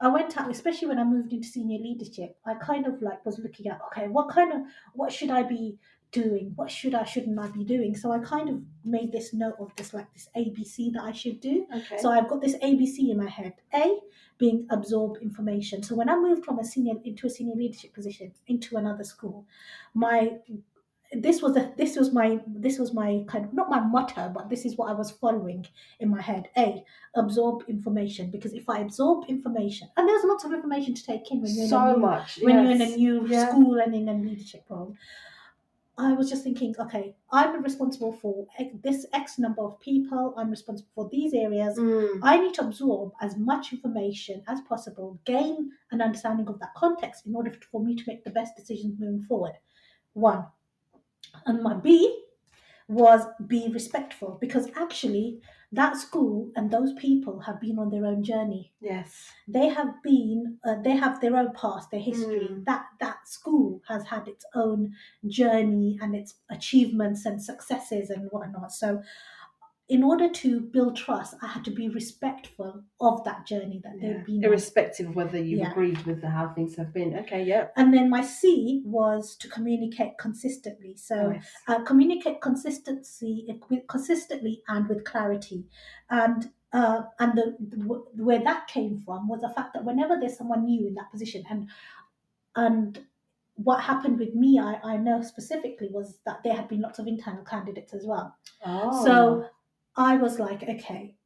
I went out, especially when I moved into senior leadership. I kind of like was looking at, okay, what should I be doing? What shouldn't I be doing? So I kind of made this note of this ABC that I should do. Okay. So I've got this ABC in my head. A, being absorb information. So when I moved from a senior leadership position into another school, this was my kind of, not my motto, but this is what I was following in my head. A, absorb information, because if I absorb information, and there's lots of information to take in when you're in a new school and in a leadership role. I was just thinking, okay, I'm responsible for this X number of people. I'm responsible for these areas. I need to absorb as much information as possible, gain an understanding of that context in order for me to make the best decisions moving forward. One. And my B was be respectful, because actually that school and those people have been on their own journey. Yes. They have their own past, their history. That school has had its own journey and its achievements and successes and whatnot. So in order to build trust, I had to be respectful of that journey that they've been irrespective of whether you've agreed with how things have been. Okay, yeah. And then my C was to communicate consistently. So communicate consistently and with clarity. And where that came from was the fact that whenever there's someone new in that position, and what happened with me, I know specifically, was that there had been lots of internal candidates as well. Oh. So I was like, okay,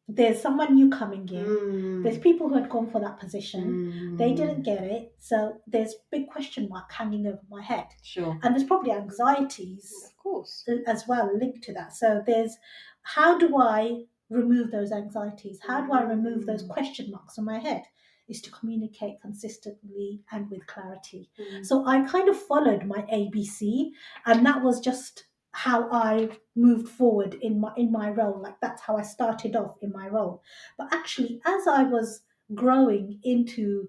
there's someone new coming in. There's people who had gone for that position. They didn't get it. So there's big question mark hanging over my head. Sure. And there's probably anxieties, of course, as well linked to that. So there's, how do I remove those anxieties? How do I remove those question marks on my head? Is to communicate consistently and with clarity. So I kind of followed my ABC, and that was just how I moved forward in my role. Like, that's how I started off in my role. But actually, as I was growing into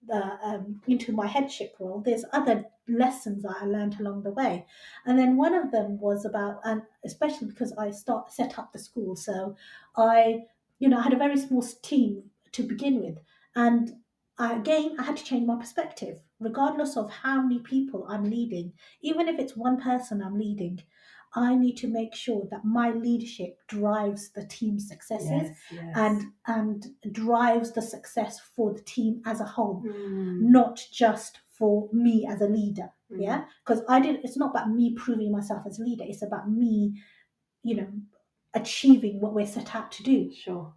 my headship role, there's other lessons that I learned along the way. And then one of them was about, and especially because I set up the school, so I had a very small team to begin with, and I had to change my perspective. Regardless of how many people I'm leading, even if it's one person I'm leading, I need to make sure that my leadership drives the team's successes and drives the success for the team as a whole, not just for me as a leader. Yeah, because it's not about me proving myself as a leader. It's about me, achieving what we're set out to do. Sure.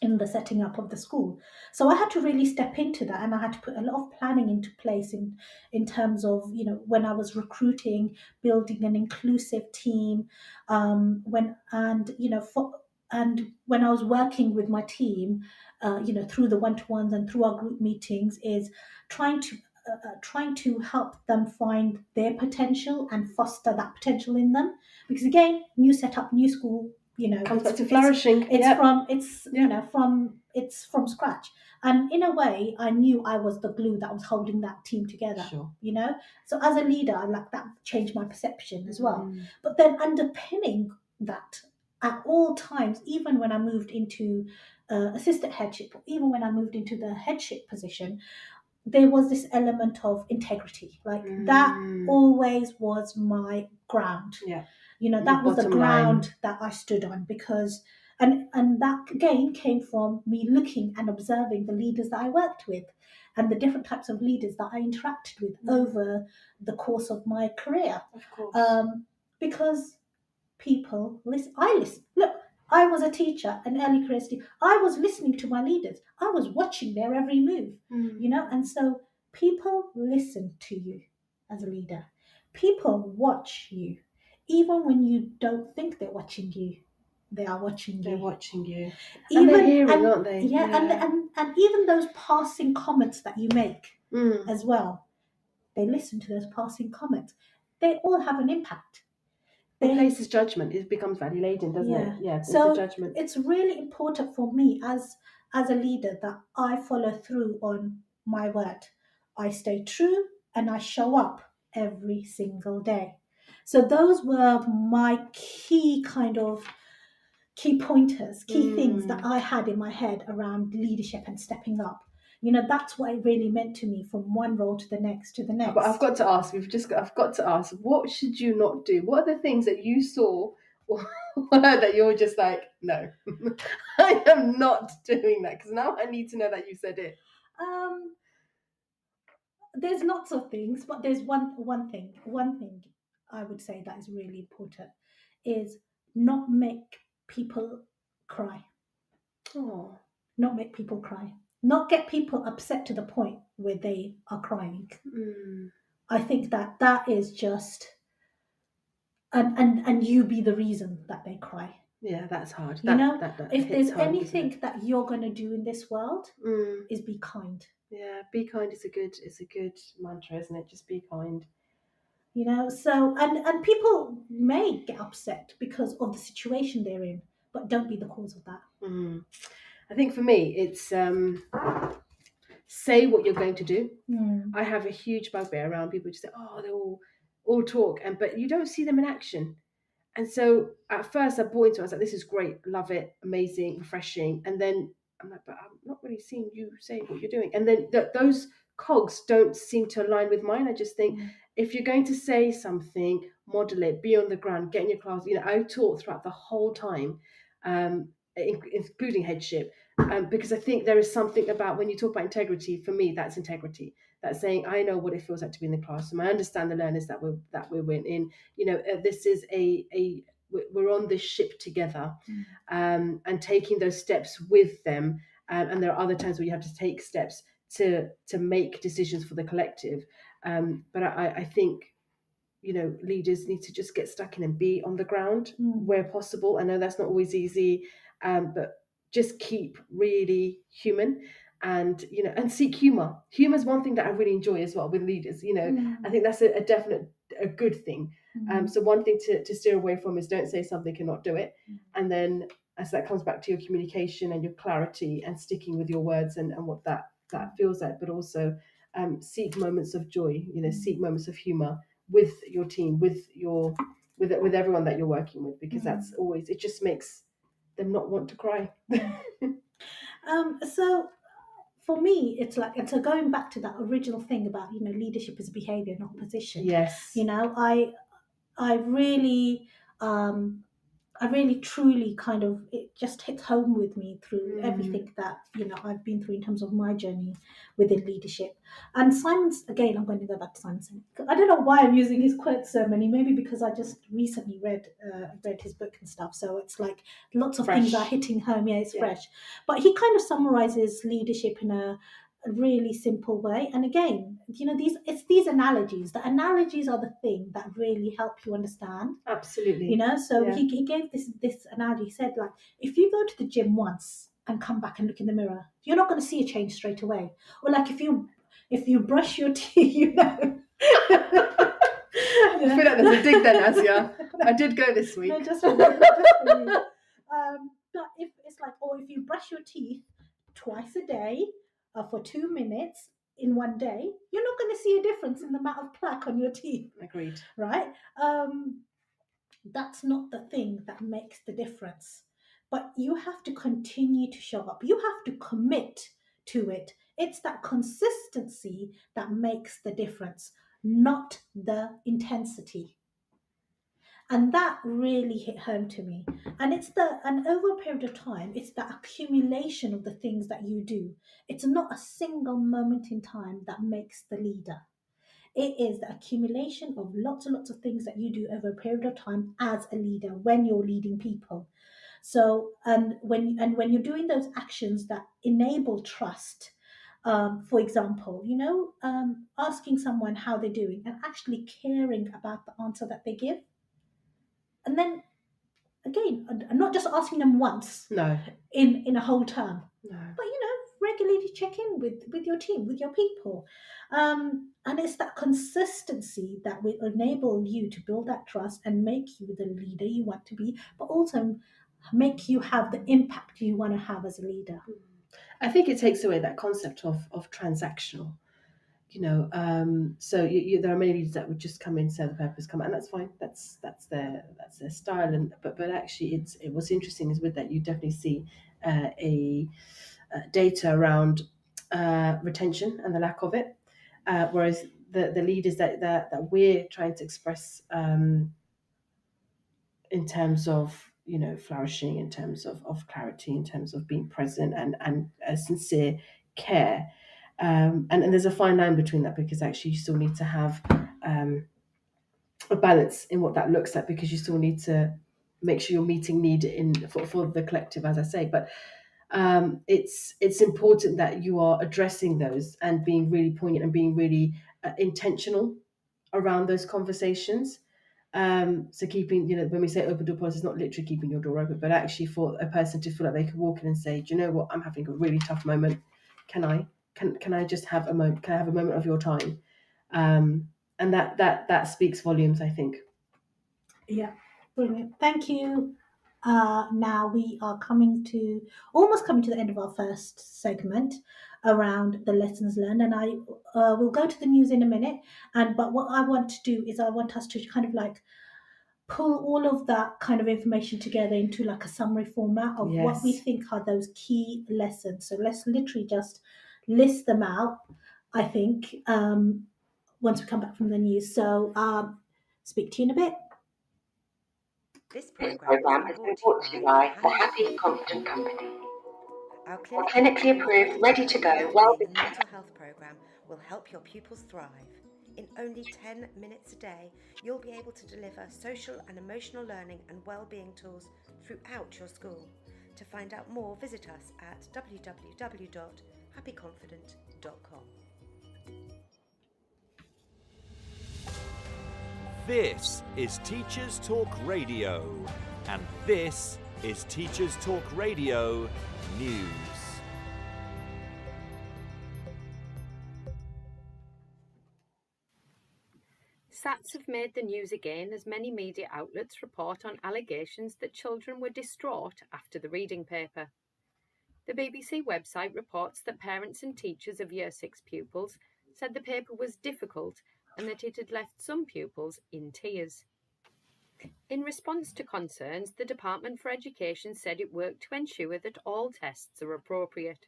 In the setting up of the school. So I had to really step into that, and I had to put a lot of planning into place in terms of, when I was recruiting, building an inclusive team, when I was working with my team, through the one-to-ones and through our group meetings, is trying to help them find their potential and foster that potential in them. Because again, new setup, new school, comes back to flourishing. It's from scratch. And in a way, I knew I was the glue that was holding that team together. Sure. So as a leader, that changed my perception as well. But then underpinning that at all times, even when I moved into assistant headship, or even when I moved into the headship position, there was this element of integrity. That always was my ground. Yeah. That was the ground that I stood on, because and that again came from me looking and observing the leaders that I worked with and the different types of leaders that I interacted with over the course of my career. Of course. Because people listen. I listen. Look, I was a teacher, an early career student. I was listening to my leaders. I was watching their every move, and so people listen to you as a leader. People watch you. Even when you don't think they're watching you, they are watching you. They're watching you. And they're hearing, aren't they? Yeah, yeah. And even those passing comments that you make as well, they listen to those passing comments. They all have an impact. It places judgment. It becomes value laden, doesn't it? Yeah, so it's a judgment. It's really important for me as a leader that I follow through on my word. I stay true and I show up every single day. So those were my key pointers, key things that I had in my head around leadership and stepping up. That's what it really meant to me, from one role to the next to the next. But I've got to ask, I've got to ask, what should you not do? What are the things that you saw that you're just like, no, I am not doing that? Because now I need to know that you said it. There's lots of things, but there's one thing I would say that is really important, is not make people cry. Oh. Not make people cry. Not get people upset to the point where they are crying. I think that is just, and you be the reason that they cry. Yeah, that's hard. If there's anything that you're going to do in this world, is be kind. Yeah, be kind is a good mantra, isn't it? Just be kind. So and people may get upset because of the situation they're in, but don't be the cause of that. I think for me, it's say what you're going to do. I have a huge bugbear around people who say, oh, they all talk, but you don't see them in action. And so at first I bought into it. I was like, this is great, love it, amazing, refreshing. And then I'm like, but I'm not really seeing you say what you're doing. And then those cogs don't seem to align with mine. I just think if you're going to say something, model it, be on the ground, get in your class. I taught throughout the whole time, including headship, because I think there is something about when you talk about integrity, for me, that's integrity. That's saying, I know what it feels like to be in the classroom. I understand the learners that we're in. This is we're on this ship together, and taking those steps with them. And there are other times where you have to take steps to make decisions for the collective. But I think, leaders need to just get stuck in and be on the ground where possible. I know that's not always easy, but just keep really human. And and seek humor. Humor is one thing that I really enjoy as well with leaders. I think that's a definite good thing. So one thing to steer away from is don't say something and not do it. And then as that comes back to your communication and your clarity and sticking with your words and what that feels like, but also seek moments of joy. Seek moments of humor with your team, with everyone that you're working with, because that's always, it just makes them not want to cry. So for me, it's like, and so going back to that original thing about, leadership is behavior, not position. Yes. I really truly kind of, it just hits home with me through everything that, I've been through in terms of my journey within leadership. And Simon's, again, I'm going to go back to Simon. I don't know why I'm using his quotes so many, maybe because I just recently read his book and stuff. So it's like lots of things are hitting home. Yeah, it's fresh. But he kind of summarizes leadership in a really simple way. And again, these analogies. The analogies are the thing that really help you understand. Absolutely. So he gave this analogy. He said, like, if you go to the gym once and come back and look in the mirror, you're not going to see a change straight away. Or like if you brush your teeth, I feel like there's a dig there, Nazya. I did go this week. No, just for you. But if it's like, or if you brush your teeth twice a day for 2 minutes in one day, you're not going to see a difference in the amount of plaque on your teeth. Agreed. Right? That's not the thing that makes the difference. But you have to continue to show up. You have to commit to it. It's that consistency that makes the difference, not the intensity. And that really hit home to me. And and over a period of time, it's the accumulation of the things that you do. It's not a single moment in time that makes the leader. It is the accumulation of lots and lots of things that you do over a period of time as a leader when you're leading people. So, and when you're doing those actions that enable trust, for example, asking someone how they're doing and actually caring about the answer that they give. And then, again, not just asking them once in a whole term, but, regularly check in with your team, with your people. And it's that consistency that will enable you to build that trust and make you the leader you want to be, but also make you have the impact you want to have as a leader. I think it takes away that concept of transactional. So there are many leaders that would just come in, say the paper's come out, and that's fine. That's their style. And but actually, it what's interesting is with that you definitely see a data around retention and the lack of it, whereas the leaders that we're trying to express in terms of flourishing, in terms of clarity, in terms of being present and a sincere care. And there's a fine line between that, because actually you still need to have a balance in what that looks like, because you still need to make sure you're meeting need for the collective, as I say. But it's important that you are addressing those and being really poignant and being really intentional around those conversations. So keeping, when we say open door policy, it's not literally keeping your door open, but actually for a person to feel like they can walk in and say, do you know what, I'm having a really tough moment. Can I just have a moment? Can I have a moment of your time? And that speaks volumes, I think. Yeah, brilliant. Thank you. Now we are almost coming to the end of our first segment around the lessons learned, and I will go to the news in a minute. But what I want to do is I want us to kind of like pull all of that kind of information together into like a summary format of what we think are those key lessons. So let's literally just list them out, I think, once we come back from the news. So speak to you in a bit. This program has been brought to you by the Happy Confident Company. Our clinically approved, ready-to-go wellbeing and mental health program will help your pupils thrive. In only 10 minutes a day, you'll be able to deliver social and emotional learning and wellbeing tools throughout your school. To find out more, visit us at www.happyconfident.com. This is Teachers Talk Radio, and this is Teachers Talk Radio News. SATs have made the news again as many media outlets report on allegations that children were distraught after the reading paper. The BBC website reports that parents and teachers of Year 6 pupils said the paper was difficult and that it had left some pupils in tears. In response to concerns, the Department for Education said it worked to ensure that all tests are appropriate.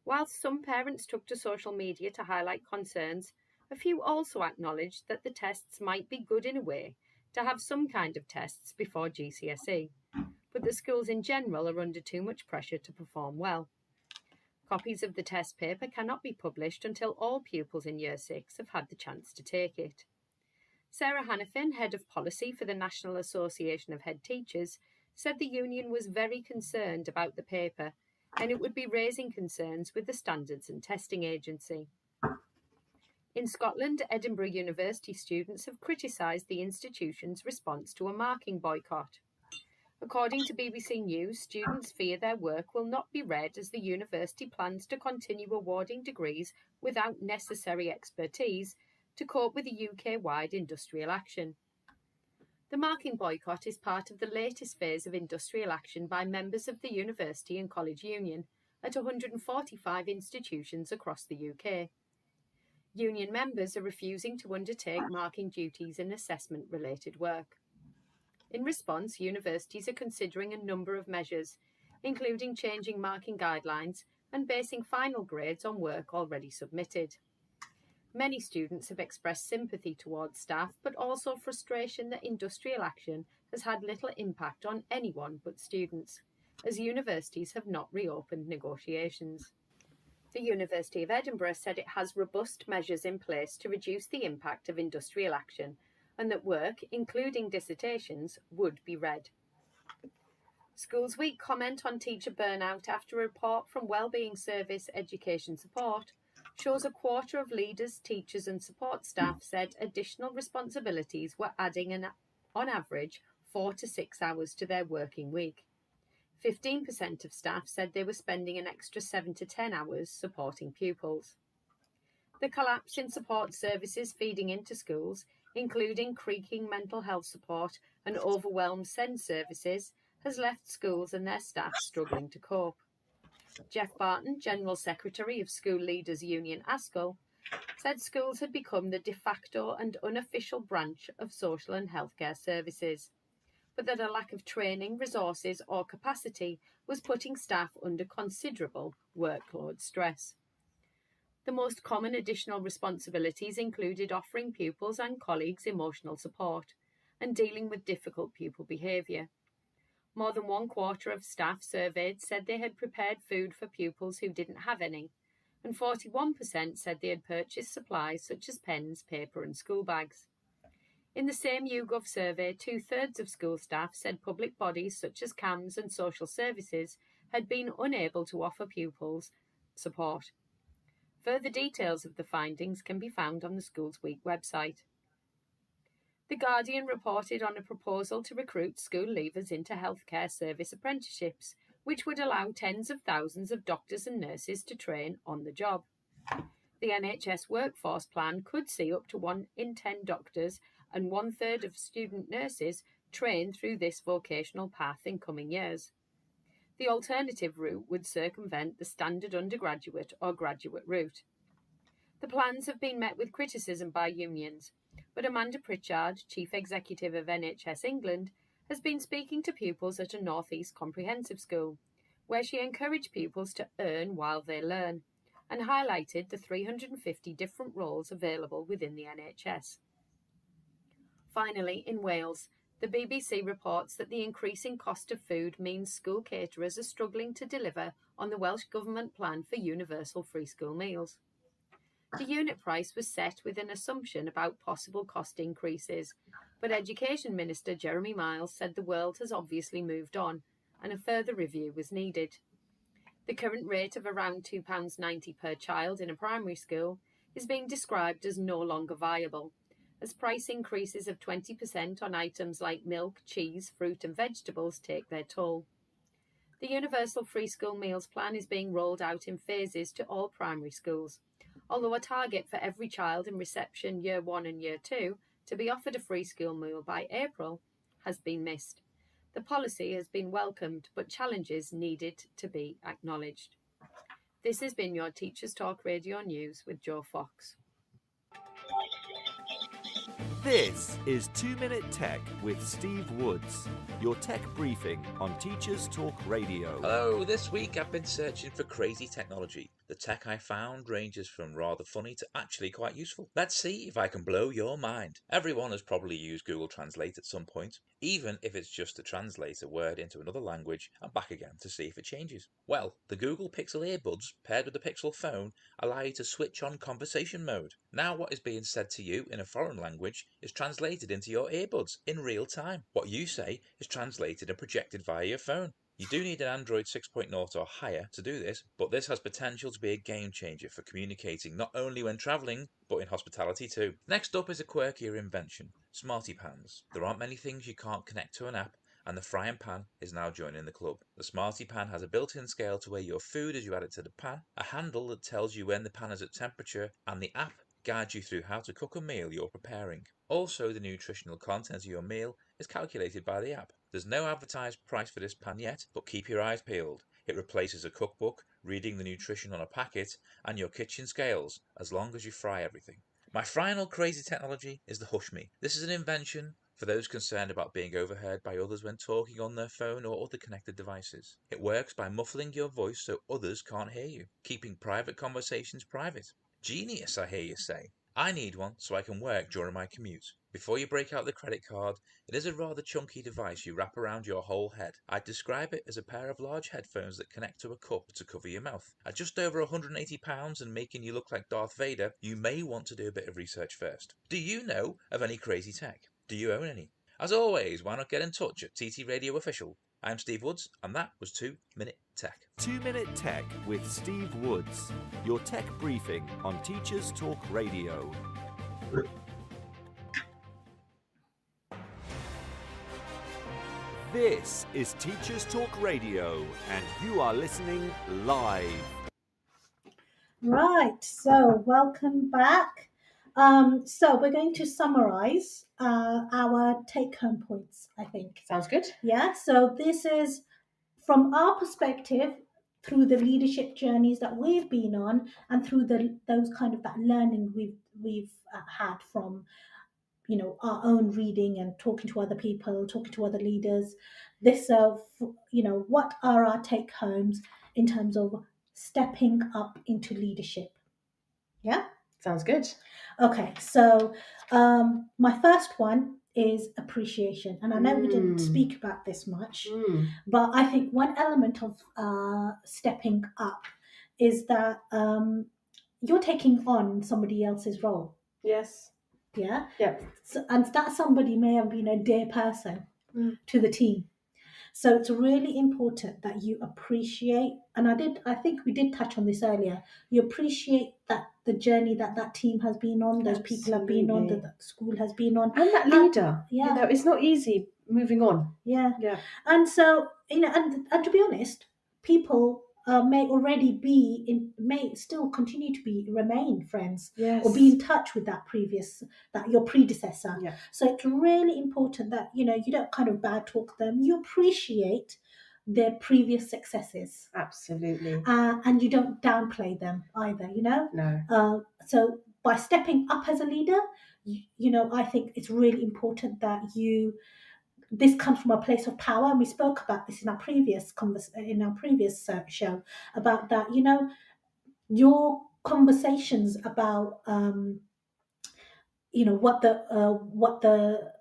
Whilst some parents took to social media to highlight concerns, a few also acknowledged that the tests might be good in a way to have some kind of tests before GCSE, but the schools in general are under too much pressure to perform well. Copies of the test paper cannot be published until all pupils in Year 6 have had the chance to take it. Sarah Hannafin, Head of Policy for the National Association of Head Teachers, said the union was very concerned about the paper and it would be raising concerns with the Standards and Testing Agency. In Scotland, Edinburgh University students have criticised the institution's response to a marking boycott. According to BBC News, students fear their work will not be read as the university plans to continue awarding degrees without necessary expertise to cope with the UK-wide industrial action. The marking boycott is part of the latest phase of industrial action by members of the University and College Union at 145 institutions across the UK. Union members are refusing to undertake marking duties and assessment-related work. In response, universities are considering a number of measures, including changing marking guidelines and basing final grades on work already submitted. Many students have expressed sympathy towards staff, but also frustration that industrial action has had little impact on anyone but students, as universities have not reopened negotiations. The University of Edinburgh said it has robust measures in place to reduce the impact of industrial action and that work, including dissertations, would be read. Schools Week comment on teacher burnout after a report from Wellbeing Service Education Support shows a quarter of leaders, teachers and support staff said additional responsibilities were adding on average 4 to 6 hours to their working week. 15% of staff said they were spending an extra 7 to 10 hours supporting pupils. The collapse in support services feeding into schools, including creaking mental health support and overwhelmed SEND services, has left schools and their staff struggling to cope. Jeff Barton, General Secretary of School Leaders Union ASCL, said schools had become the de facto and unofficial branch of social and healthcare services, but that a lack of training, resources or capacity was putting staff under considerable workload stress. The most common additional responsibilities included offering pupils and colleagues emotional support and dealing with difficult pupil behaviour. More than 1/4 of staff surveyed said they had prepared food for pupils who didn't have any, and 41% said they had purchased supplies such as pens, paper and school bags. In the same YouGov survey, 2/3 of school staff said public bodies such as CAMS and social services had been unable to offer pupils support. Further details of the findings can be found on the Schools Week website. The Guardian reported on a proposal to recruit school leavers into healthcare service apprenticeships, which would allow tens of thousands of doctors and nurses to train on the job. The NHS workforce plan could see up to 1 in 10 doctors and 1/3 of student nurses trained through this vocational path in coming years. The alternative route would circumvent the standard undergraduate or graduate route. The plans have been met with criticism by unions, but Amanda Pritchard, Chief Executive of NHS England, has been speaking to pupils at a North East comprehensive school, where she encouraged pupils to earn while they learn, and highlighted the 350 different roles available within the NHS. Finally, in Wales, the BBC reports that the increasing cost of food means school caterers are struggling to deliver on the Welsh Government plan for universal free school meals. The unit price was set with an assumption about possible cost increases, but Education Minister Jeremy Miles said the world has obviously moved on and a further review was needed. The current rate of around £2.90 per child in a primary school is being described as no longer viable, as price increases of 20% on items like milk, cheese, fruit and vegetables take their toll. The Universal Free School Meals Plan is being rolled out in phases to all primary schools, although a target for every child in reception Year 1 and Year 2 to be offered a free school meal by April has been missed. The policy has been welcomed, but challenges needed to be acknowledged. This has been your Teachers Talk Radio News with Joe Fox. This is 2 Minute Tech with Steve Woods, your tech briefing on Teachers Talk Radio. Hello, this week I've been searching for crazy technology. The tech I found ranges from rather funny to actually quite useful. Let's see if I can blow your mind. Everyone has probably used Google Translate at some point, even if it's just to translate a word into another language and back again to see if it changes. Well, the Google Pixel earbuds paired with the Pixel phone allow you to switch on conversation mode. Now what is being said to you in a foreign language is translated into your earbuds in real time. What you say is translated and projected via your phone. You do need an Android 6.0 or higher to do this, but this has potential to be a game changer for communicating not only when travelling, but in hospitality too. Next up is a quirkier invention, Smarty Pans. There aren't many things you can't connect to an app, and the frying pan is now joining the club. The Smarty Pan has a built-in scale to weigh your food as you add it to the pan, a handle that tells you when the pan is at temperature, and the app guides you through how to cook a meal you're preparing. Also, the nutritional content of your meal is calculated by the app. There's no advertised price for this pan yet, but keep your eyes peeled. It replaces a cookbook, reading the nutrition on a packet, and your kitchen scales, as long as you fry everything. My final crazy technology is the Hush Me. This is an invention for those concerned about being overheard by others when talking on their phone or other connected devices. It works by muffling your voice so others can't hear you, keeping private conversations private. Genius, I hear you say. I need one so I can work during my commute. Before you break out the credit card, it is a rather chunky device you wrap around your whole head. I'd describe it as a pair of large headphones that connect to a cup to cover your mouth. At just over £180 and making you look like Darth Vader, you may want to do a bit of research first. Do you know of any crazy tech? Do you own any? As always, why not get in touch at TT Radio Official? I'm Steve Woods, and that was 2 Minute Tech. 2 Minute Tech with Steve Woods, your tech briefing on Teachers Talk Radio. This is Teachers Talk Radio, and you are listening live. Right, so welcome back. So we're going to summarize our take-home points, I think. Sounds good. Yeah, so this is, from our perspective, through the leadership journeys that we've been on, and through those kind of that learning we've had from, you know, our own reading and talking to other people, talking to other leaders. This, you know, what are our take homes in terms of stepping up into leadership? Yeah. Sounds good. Okay, so my first one is appreciation, and I know we didn't speak about this much, but I think one element of stepping up is that you're taking on somebody else's role. Yes. Yeah. Yeah. So, and that somebody may have been a dear person to the team. So it's really important that you appreciate, and I think we did touch on this earlier. You appreciate that the journey that team has been on, those people have been on, that the school has been on, and that leader. Yeah, you know, it's not easy moving on. Yeah, Yeah. And so, you know, and to be honest, people may already be may still continue to remain friends, Yes. or be in touch with your predecessor. Yeah. So it's really important that, you know, you don't kind of bad talk them. You appreciate their previous successes. Absolutely. And you don't downplay them either, you know? No. So by stepping up as a leader, you know, I think it's really important that this comes from a place of power, and we spoke about this in our previous show about that. You know, your conversations about you know, what the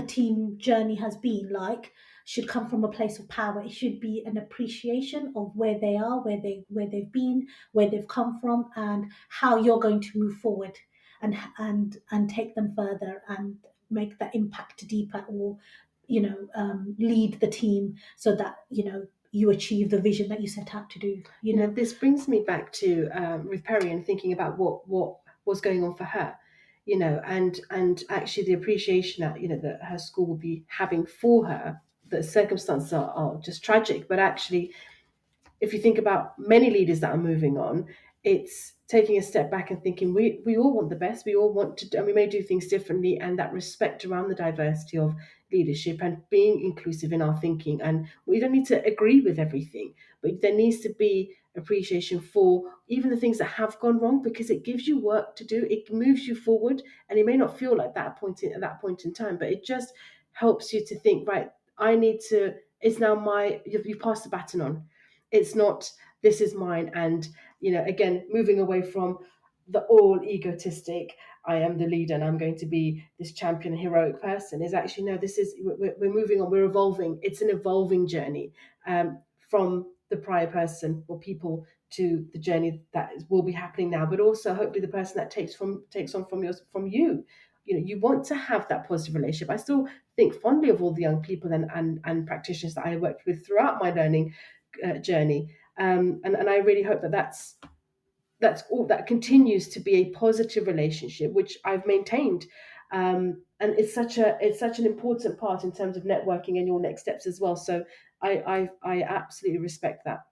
team journey has been like should come from a place of power. It should be an appreciation of where they are, where they've been, where they've come from, and how you're going to move forward and take them further and make that impact deeper, or, you know, lead the team so that, you know, you achieve the vision that you set out to do. You know, this brings me back to Ruth Perry and thinking about what was going on for her, you know, and actually the appreciation that, you know, that her school will be having for her. The circumstances are just tragic, but actually, if you think about many leaders that are moving on, it's taking a step back and thinking we all want the best. We all want to, and we may do things differently, and that respect around the diversity of leadership and being inclusive in our thinking. And we don't need to agree with everything, but there needs to be appreciation for even the things that have gone wrong, because it gives you work to do. It moves you forward, and it may not feel like that at that point in time, but it just helps you to think, right, I need to, it's now you've passed the baton on. It's not, this is mine. And, you know, again, moving away from the all egotistic, I am the leader and I'm going to be this champion, heroic person, is actually, no, this is, we're moving on, we're evolving. It's an evolving journey from the prior person or people to the journey that will be happening now, but also hopefully the person that takes on from you. You know, you want to have that positive relationship. I still think fondly of all the young people and practitioners that I worked with throughout my learning journey, and I really hope that's all, that continues to be a positive relationship, which I've maintained, and it's such an important part in terms of networking and your next steps as well. So I absolutely respect that,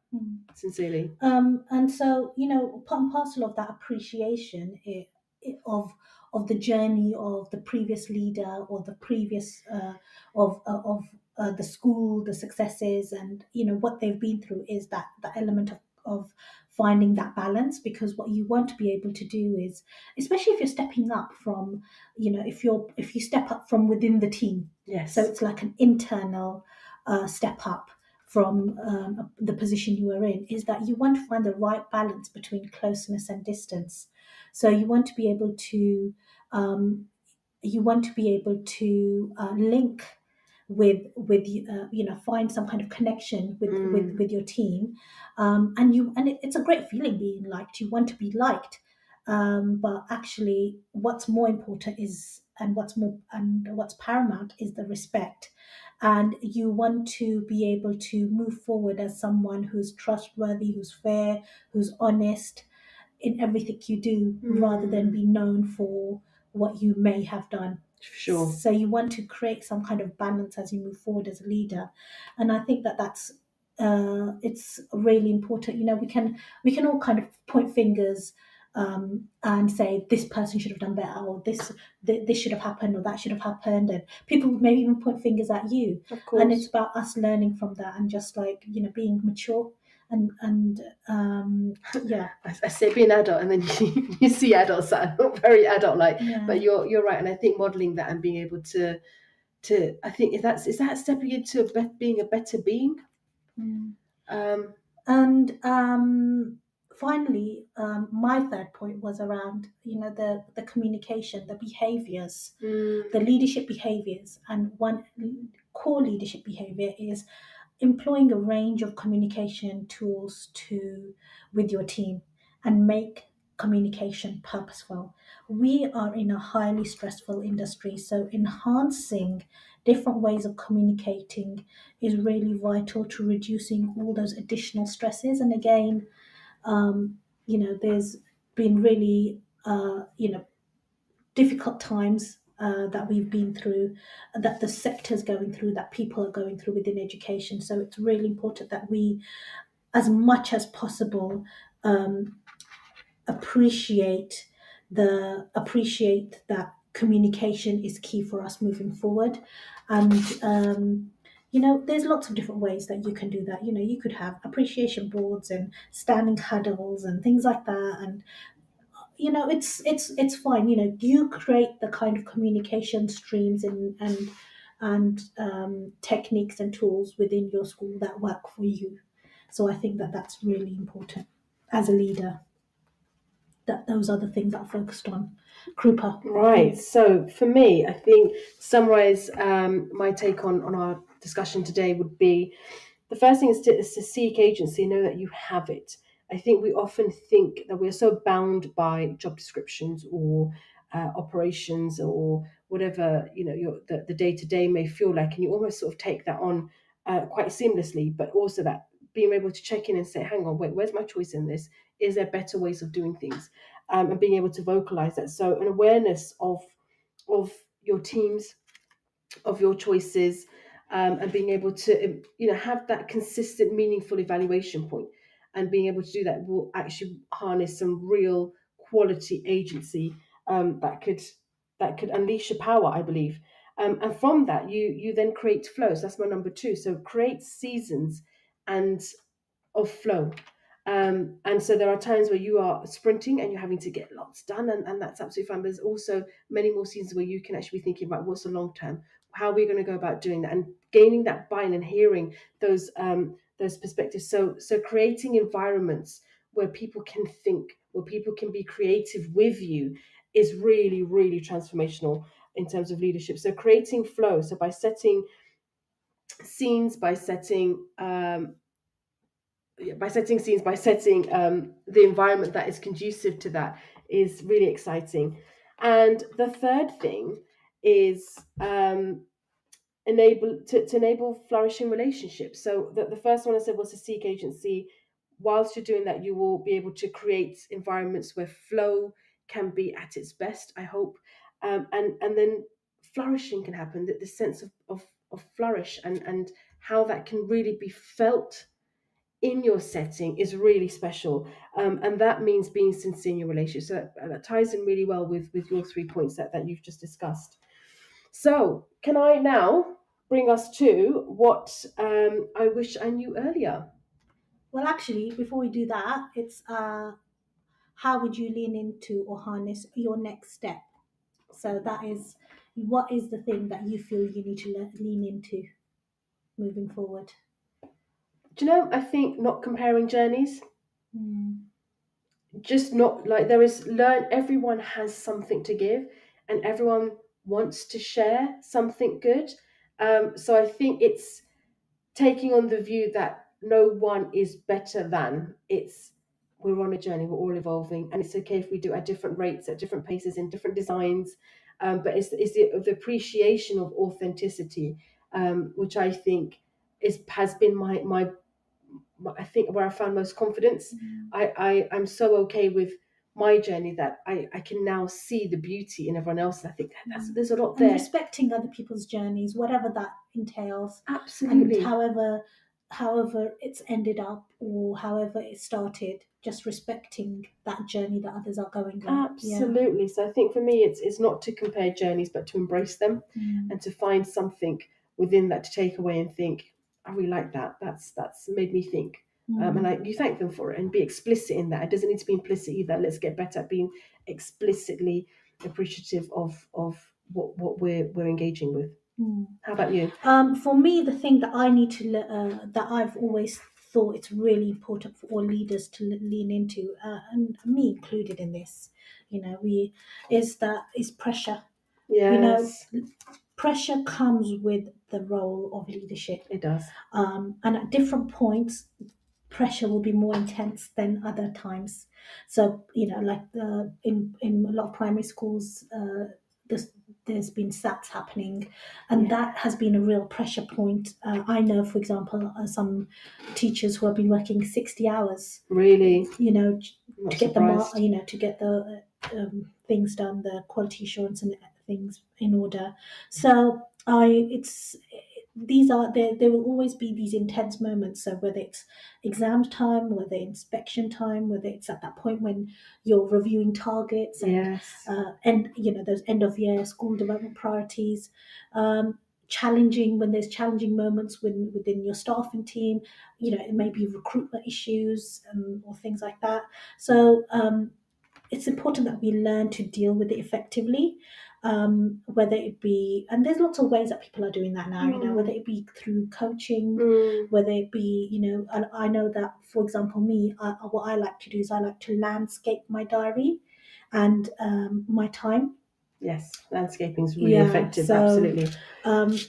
sincerely. And so, you know, part and parcel of that appreciation of the journey of the previous leader, or the previous of the school, the successes, and, you know, what they've been through, is that element of finding that balance. Because what you want to be able to do is, especially if you're stepping up from, you know, if you step up from within the team, Yes. So it's like an internal step up from the position you are in, is that you want to find the right balance between closeness and distance. So you want to be able to link with you know, find some kind of connection with your team, it's a great feeling being liked. You want to be liked, but actually what's more important is, and what's paramount is the respect. And you want to be able to move forward as someone who's trustworthy, who's fair, who's honest in everything you do, rather than be known for what you may have done. Sure. So you want to create some kind of balance as you move forward as a leader, and I think that's it's really important. You know, we can all kind of point fingers and say this person should have done better, or this should have happened, or that should have happened, and people may even point fingers at you. Of course. And it's about us learning from that, and just, like, you know, being mature and yeah. I say be an adult, and then you see adults that are not very adult-like. Yeah. But you're right, and I think modelling that and being able to I think is that stepping into being a better being. And finally, my third point was around, the communication, the behaviors, the leadership behaviors. And one core leadership behavior is employing a range of communication tools with your team and make communication purposeful. We are in a highly stressful industry, so enhancing different ways of communicating is really vital to reducing all those additional stresses. And again, there's been really difficult times that we've been through, that the sector's going through, that people are going through within education. So it's really important that we, as much as possible, appreciate that communication is key for us moving forward. And there's lots of different ways that you can do that. You could have appreciation boards and standing huddles and things like that. And it's fine. You create the kind of communication streams and techniques and tools within your school that work for you. So I think that that's really important as a leader, that those are the things that are focused on. Krupa. Right. So for me, I think to summarize my take on our discussion today would be, the first thing is to seek agency, know that you have it. I think we often think that we're so bound by job descriptions or operations or whatever, the day-to-day may feel like, and you almost sort of take that on quite seamlessly, but also that being able to check in and say, hang on, wait, where's my choice in this? Is there better ways of doing things? And being able to vocalize that. So an awareness of your teams, of your choices, and being able to have that consistent, meaningful evaluation point, and being able to do that will actually harness some real quality agency that could unleash your power, I believe. And from that, you then create flows. That's my number 2. So create seasons and of flow. And so there are times where you are sprinting and you're having to get lots done, and that's absolutely fine. But there's also many more seasons where you can actually be thinking about what's the long term, how are we going to go about doing that, and gaining that buy-in and hearing those perspectives. So creating environments where people can think, where people can be creative with you, is really, really transformational in terms of leadership. So creating flow. So by setting scenes, by setting the environment that is conducive to that is really exciting. And the third thing is enable flourishing relationships. So the first one I said was to seek agency. Whilst you're doing that, you will be able to create environments where flow can be at its best, I hope, and then flourishing can happen. The sense of flourish and how that can really be felt in your setting is really special, and that means being sincere in your relationship. So that ties in really well with your 3 points that you've just discussed. So can I now bring us to what I wish I knew earlier? Well, actually, before we do that, it's how would you lean into or harness your next step? So that is, what is the thing that you feel you need to lean into moving forward? Do you know, I think not comparing journeys. Just not like everyone has something to give, and everyone wants to share something good. So I think it's taking on the view that no one is better than. We're on a journey, we're all evolving, and it's okay if we do at different rates, at different paces, in different designs. But it's the appreciation of authenticity, which I think has been my I think where I found most confidence. I'm so okay with my journey that I can now see the beauty in everyone else. And I think there's a lot there. And respecting other people's journeys, whatever that entails. Absolutely. And however it's ended up or however it started, just respecting that journey that others are going on. Absolutely. Yeah. So I think for me, it's not to compare journeys, but to embrace them and to find something within that to take away and think, I really like that. That's made me think. And you thank them for it and be explicit in that. It doesn't need to be implicit either. Let's get better at being explicitly appreciative of what we're engaging with. How about you? For me, the thing that I need to that I've always thought it's really important for all leaders to lean into, and me included in this, is pressure. Yes, Pressure comes with the role of leadership. it does. And at different points, pressure will be more intense than other times. So, like in a lot of primary schools, there's been SATs happening, and that has been a real pressure point. I know, for example, some teachers who have been working 60 hours. Really? To get the things done, the quality assurance and things in order. So there will always be these intense moments. So whether it's exam time, whether inspection time, whether it's at that point when you're reviewing targets and those end of year school development priorities, challenging when there's challenging moments within your staffing team, it may be recruitment issues or things like that. So it's important that we learn to deal with it effectively, whether it be, and there's lots of ways that people are doing that now, whether it be through coaching, whether it be, I know that, for example, what I like to do is I like to landscape my diary and my time. Yes, landscaping is really effective, absolutely. And,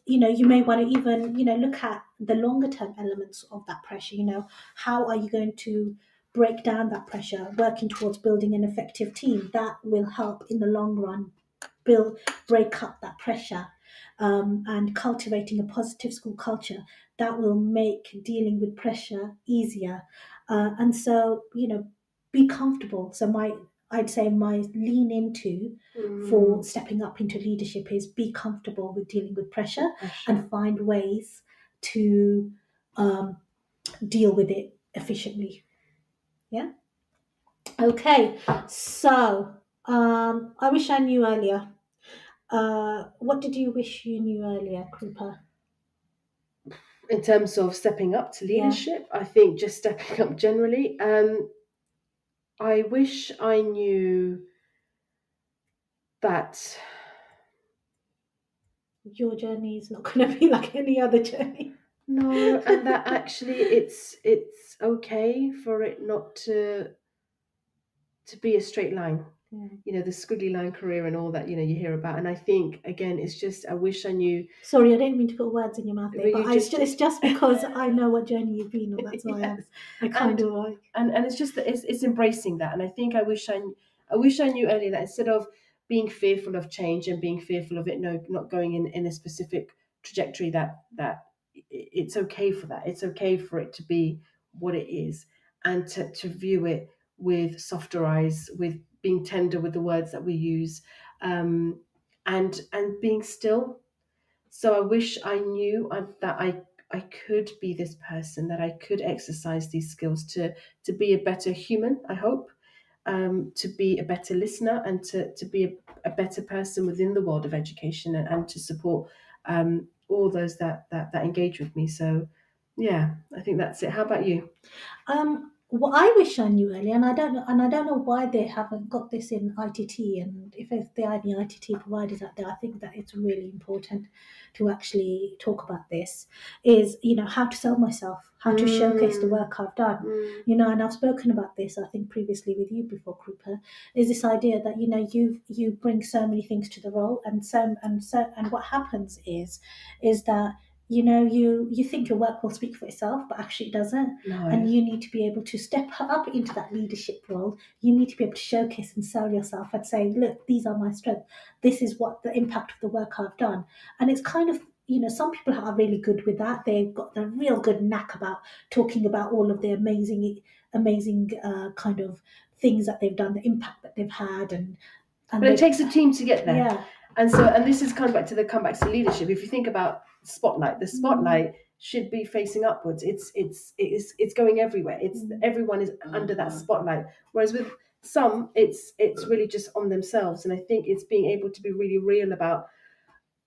you may want to even, look at the longer term elements of that pressure. How are you going to break down that pressure, working towards building an effective team that will help in the long run break up that pressure, and cultivating a positive school culture that will make dealing with pressure easier. And so, be comfortable. So I'd say my lean into for stepping up into leadership is be comfortable with dealing with pressure. And find ways to deal with it efficiently. Yeah. Okay. So I wish I knew earlier. What did you wish you knew earlier, Krupa? In terms of stepping up to leadership, I think just stepping up generally. I wish I knew that your journey is not going to be like any other journey. No, and that actually it's okay for it not to be a straight line. The squiggly line career and all that, you hear about. And I think, again, it's just, I wish I knew. Sorry, I didn't mean to put words in your mouth there, but it's just because I know what journey you've been on. That's why I kind of like. And it's just that it's embracing that. And I think I wish I knew earlier that instead of being fearful of change and being fearful of it, not going in a specific trajectory, that it's okay for that. It's okay for it to be what it is, and to view it with softer eyes, with being tender with the words that we use, and being still. So I wish I knew that I could be this person, that I could exercise these skills to be a better human, I hope, to be a better listener, and to be a better person within the world of education, and to support all those that engage with me. So yeah, I think that's it. How about you? What I wish I knew earlier, and I don't know why they haven't got this in ITT, and if there are any ITT providers out there, I think that it's really important to actually talk about this, is, how to sell myself, how to showcase the work I've done, and I've spoken about this, I think, previously with you before, Krupa, is this idea that, you bring so many things to the role, and what happens is that, you think your work will speak for itself, but actually it doesn't. No. And you need to be able to step up into that leadership role. You need to be able to showcase and sell yourself and say, look, these are my strengths. This is what the impact of the work I've done. And it's kind of, some people are really good with that. They've got the real good knack about talking about all of the amazing kind of things that they've done, the impact that they've had. But it takes a team to get there. Yeah. And this is come back to leadership. If you think about the spotlight should be facing upwards. It's going everywhere. Everyone is under that spotlight. Whereas with some, it's really just on themselves. And I think it's being able to be really real about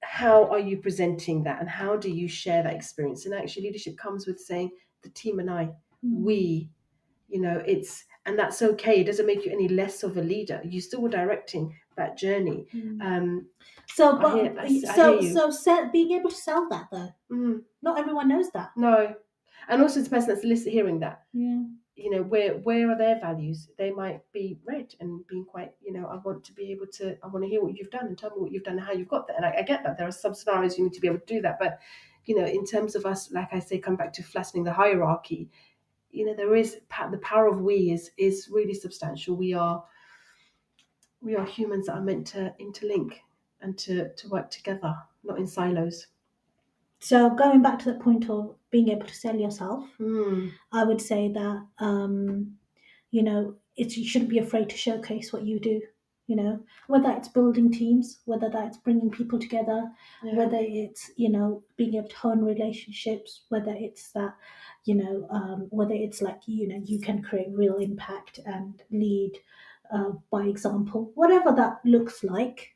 how are you presenting that, and how do you share that experience. And actually, leadership comes with saying, the team and I, we, and that's okay. It doesn't make you any less of a leader. You still were directing that journey. So being able to sell that though, not everyone knows that. No, and also the person that's hearing that. Yeah. Where are their values? They might be read and being quite, I want to hear what you've done and tell me what you've done and how you've got there. And I get that there are some scenarios you need to be able to do that, but in terms of us, like I say, come back to flattening the hierarchy. There is the power of we is really substantial. We are humans that are meant to interlink and to work together, not in silos. So going back to the point of being able to sell yourself, I would say that you shouldn't be afraid to showcase what you do. Whether it's building teams, whether that's bringing people together, whether it's being able to hone relationships, whether it's that whether it's like you can create real impact and lead by example, whatever that looks like.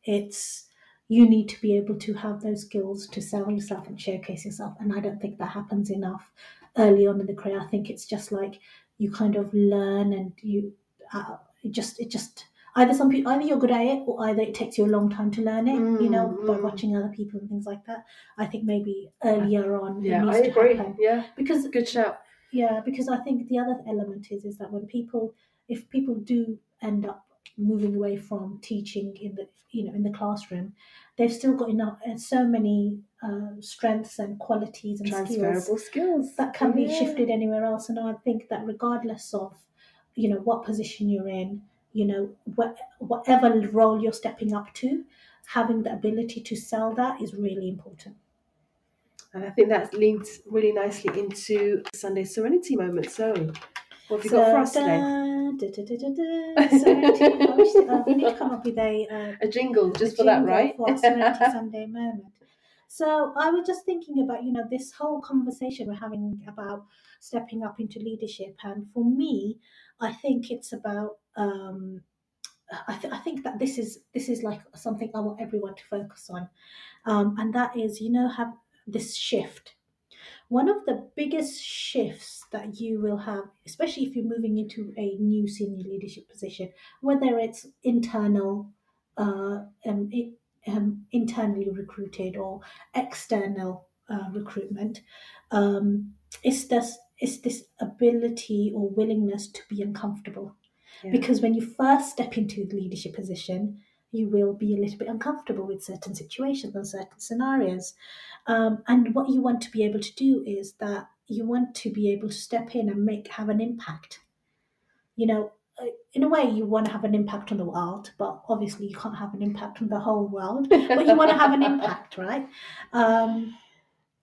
It's you need to be able to have those skills to sell yourself and showcase yourself, and I don't think that happens enough early on in the career. I think it's just like you kind of learn and you it just either you're good at it or either it takes you a long time to learn it, by watching other people and things like that. I think maybe earlier on it needs to happen. Yeah, because good shout. Yeah, because I think the other element is that if people do end up moving away from teaching in the classroom, they've still got so many strengths and qualities and transferable skills that can be shifted anywhere else. And I think that regardless of what position you're in, whatever role you're stepping up to, having the ability to sell that is really important. And I think that links really nicely into Sunday Serenity moment. So what have you got for us today? Serenity. We need to come up with a jingle just for that, right? For our Serenity Sunday moment. So I was just thinking about, this whole conversation we're having about stepping up into leadership. And for me, I think it's about, I think that this is like something I want everyone to focus on. And that is, have this shift. One of the biggest shifts that you will have, especially if you're moving into a new senior leadership position, whether it's internal, internally recruited or external recruitment, it's this ability or willingness to be uncomfortable. Yeah. Because when you first step into the leadership position, you will be a little bit uncomfortable with certain situations and certain scenarios. And what you want to be able to do is that you want to be able to step in and have an impact. In a way, you want to have an impact on the world, but obviously you can't have an impact on the whole world, but you want to have an impact, right?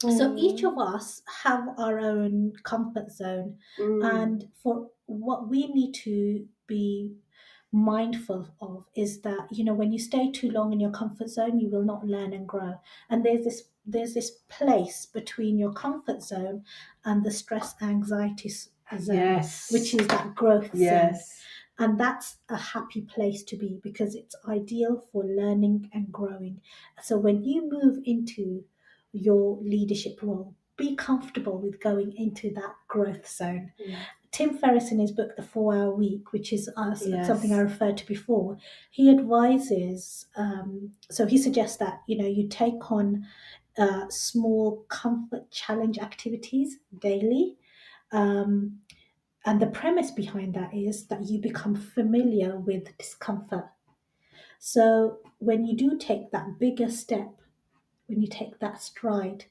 So each of us have our own comfort zone, and for what we need to be mindful of is that when you stay too long in your comfort zone, you will not learn and grow. And there's this place between your comfort zone and the stress anxiety zone, which is that growth zone. And that's a happy place to be because it's ideal for learning and growing. So when you move into your leadership role, be comfortable with going into that growth zone. Tim Ferriss, in his book, The 4-Hour Week, which is something I referred to before, he advises, so he suggests that, you take on small comfort challenge activities daily. And the premise behind that is that you become familiar with discomfort. So when you do take that bigger step, when you take that stride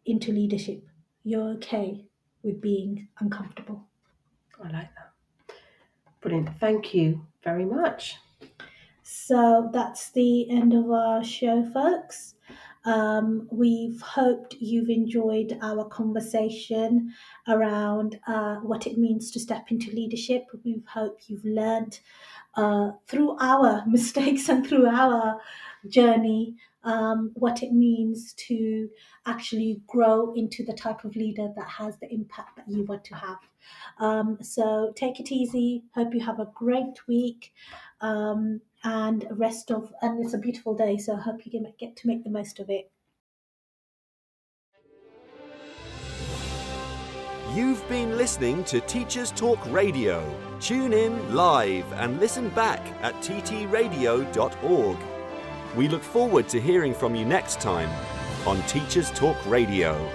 into leadership, you're okay with being uncomfortable. I like that. Brilliant. Thank you very much. So that's the end of our show, folks. We've hoped you've enjoyed our conversation around what it means to step into leadership. We hope you've learned through our mistakes and through our journey what it means to actually grow into the type of leader that has the impact that you want to have. So take it easy. Hope you have a great week and it's a beautiful day, so I hope you get to make the most of it. You've been listening to Teachers Talk Radio. Tune in live and listen back at ttradio.org. We look forward to hearing from you next time on Teachers Talk Radio.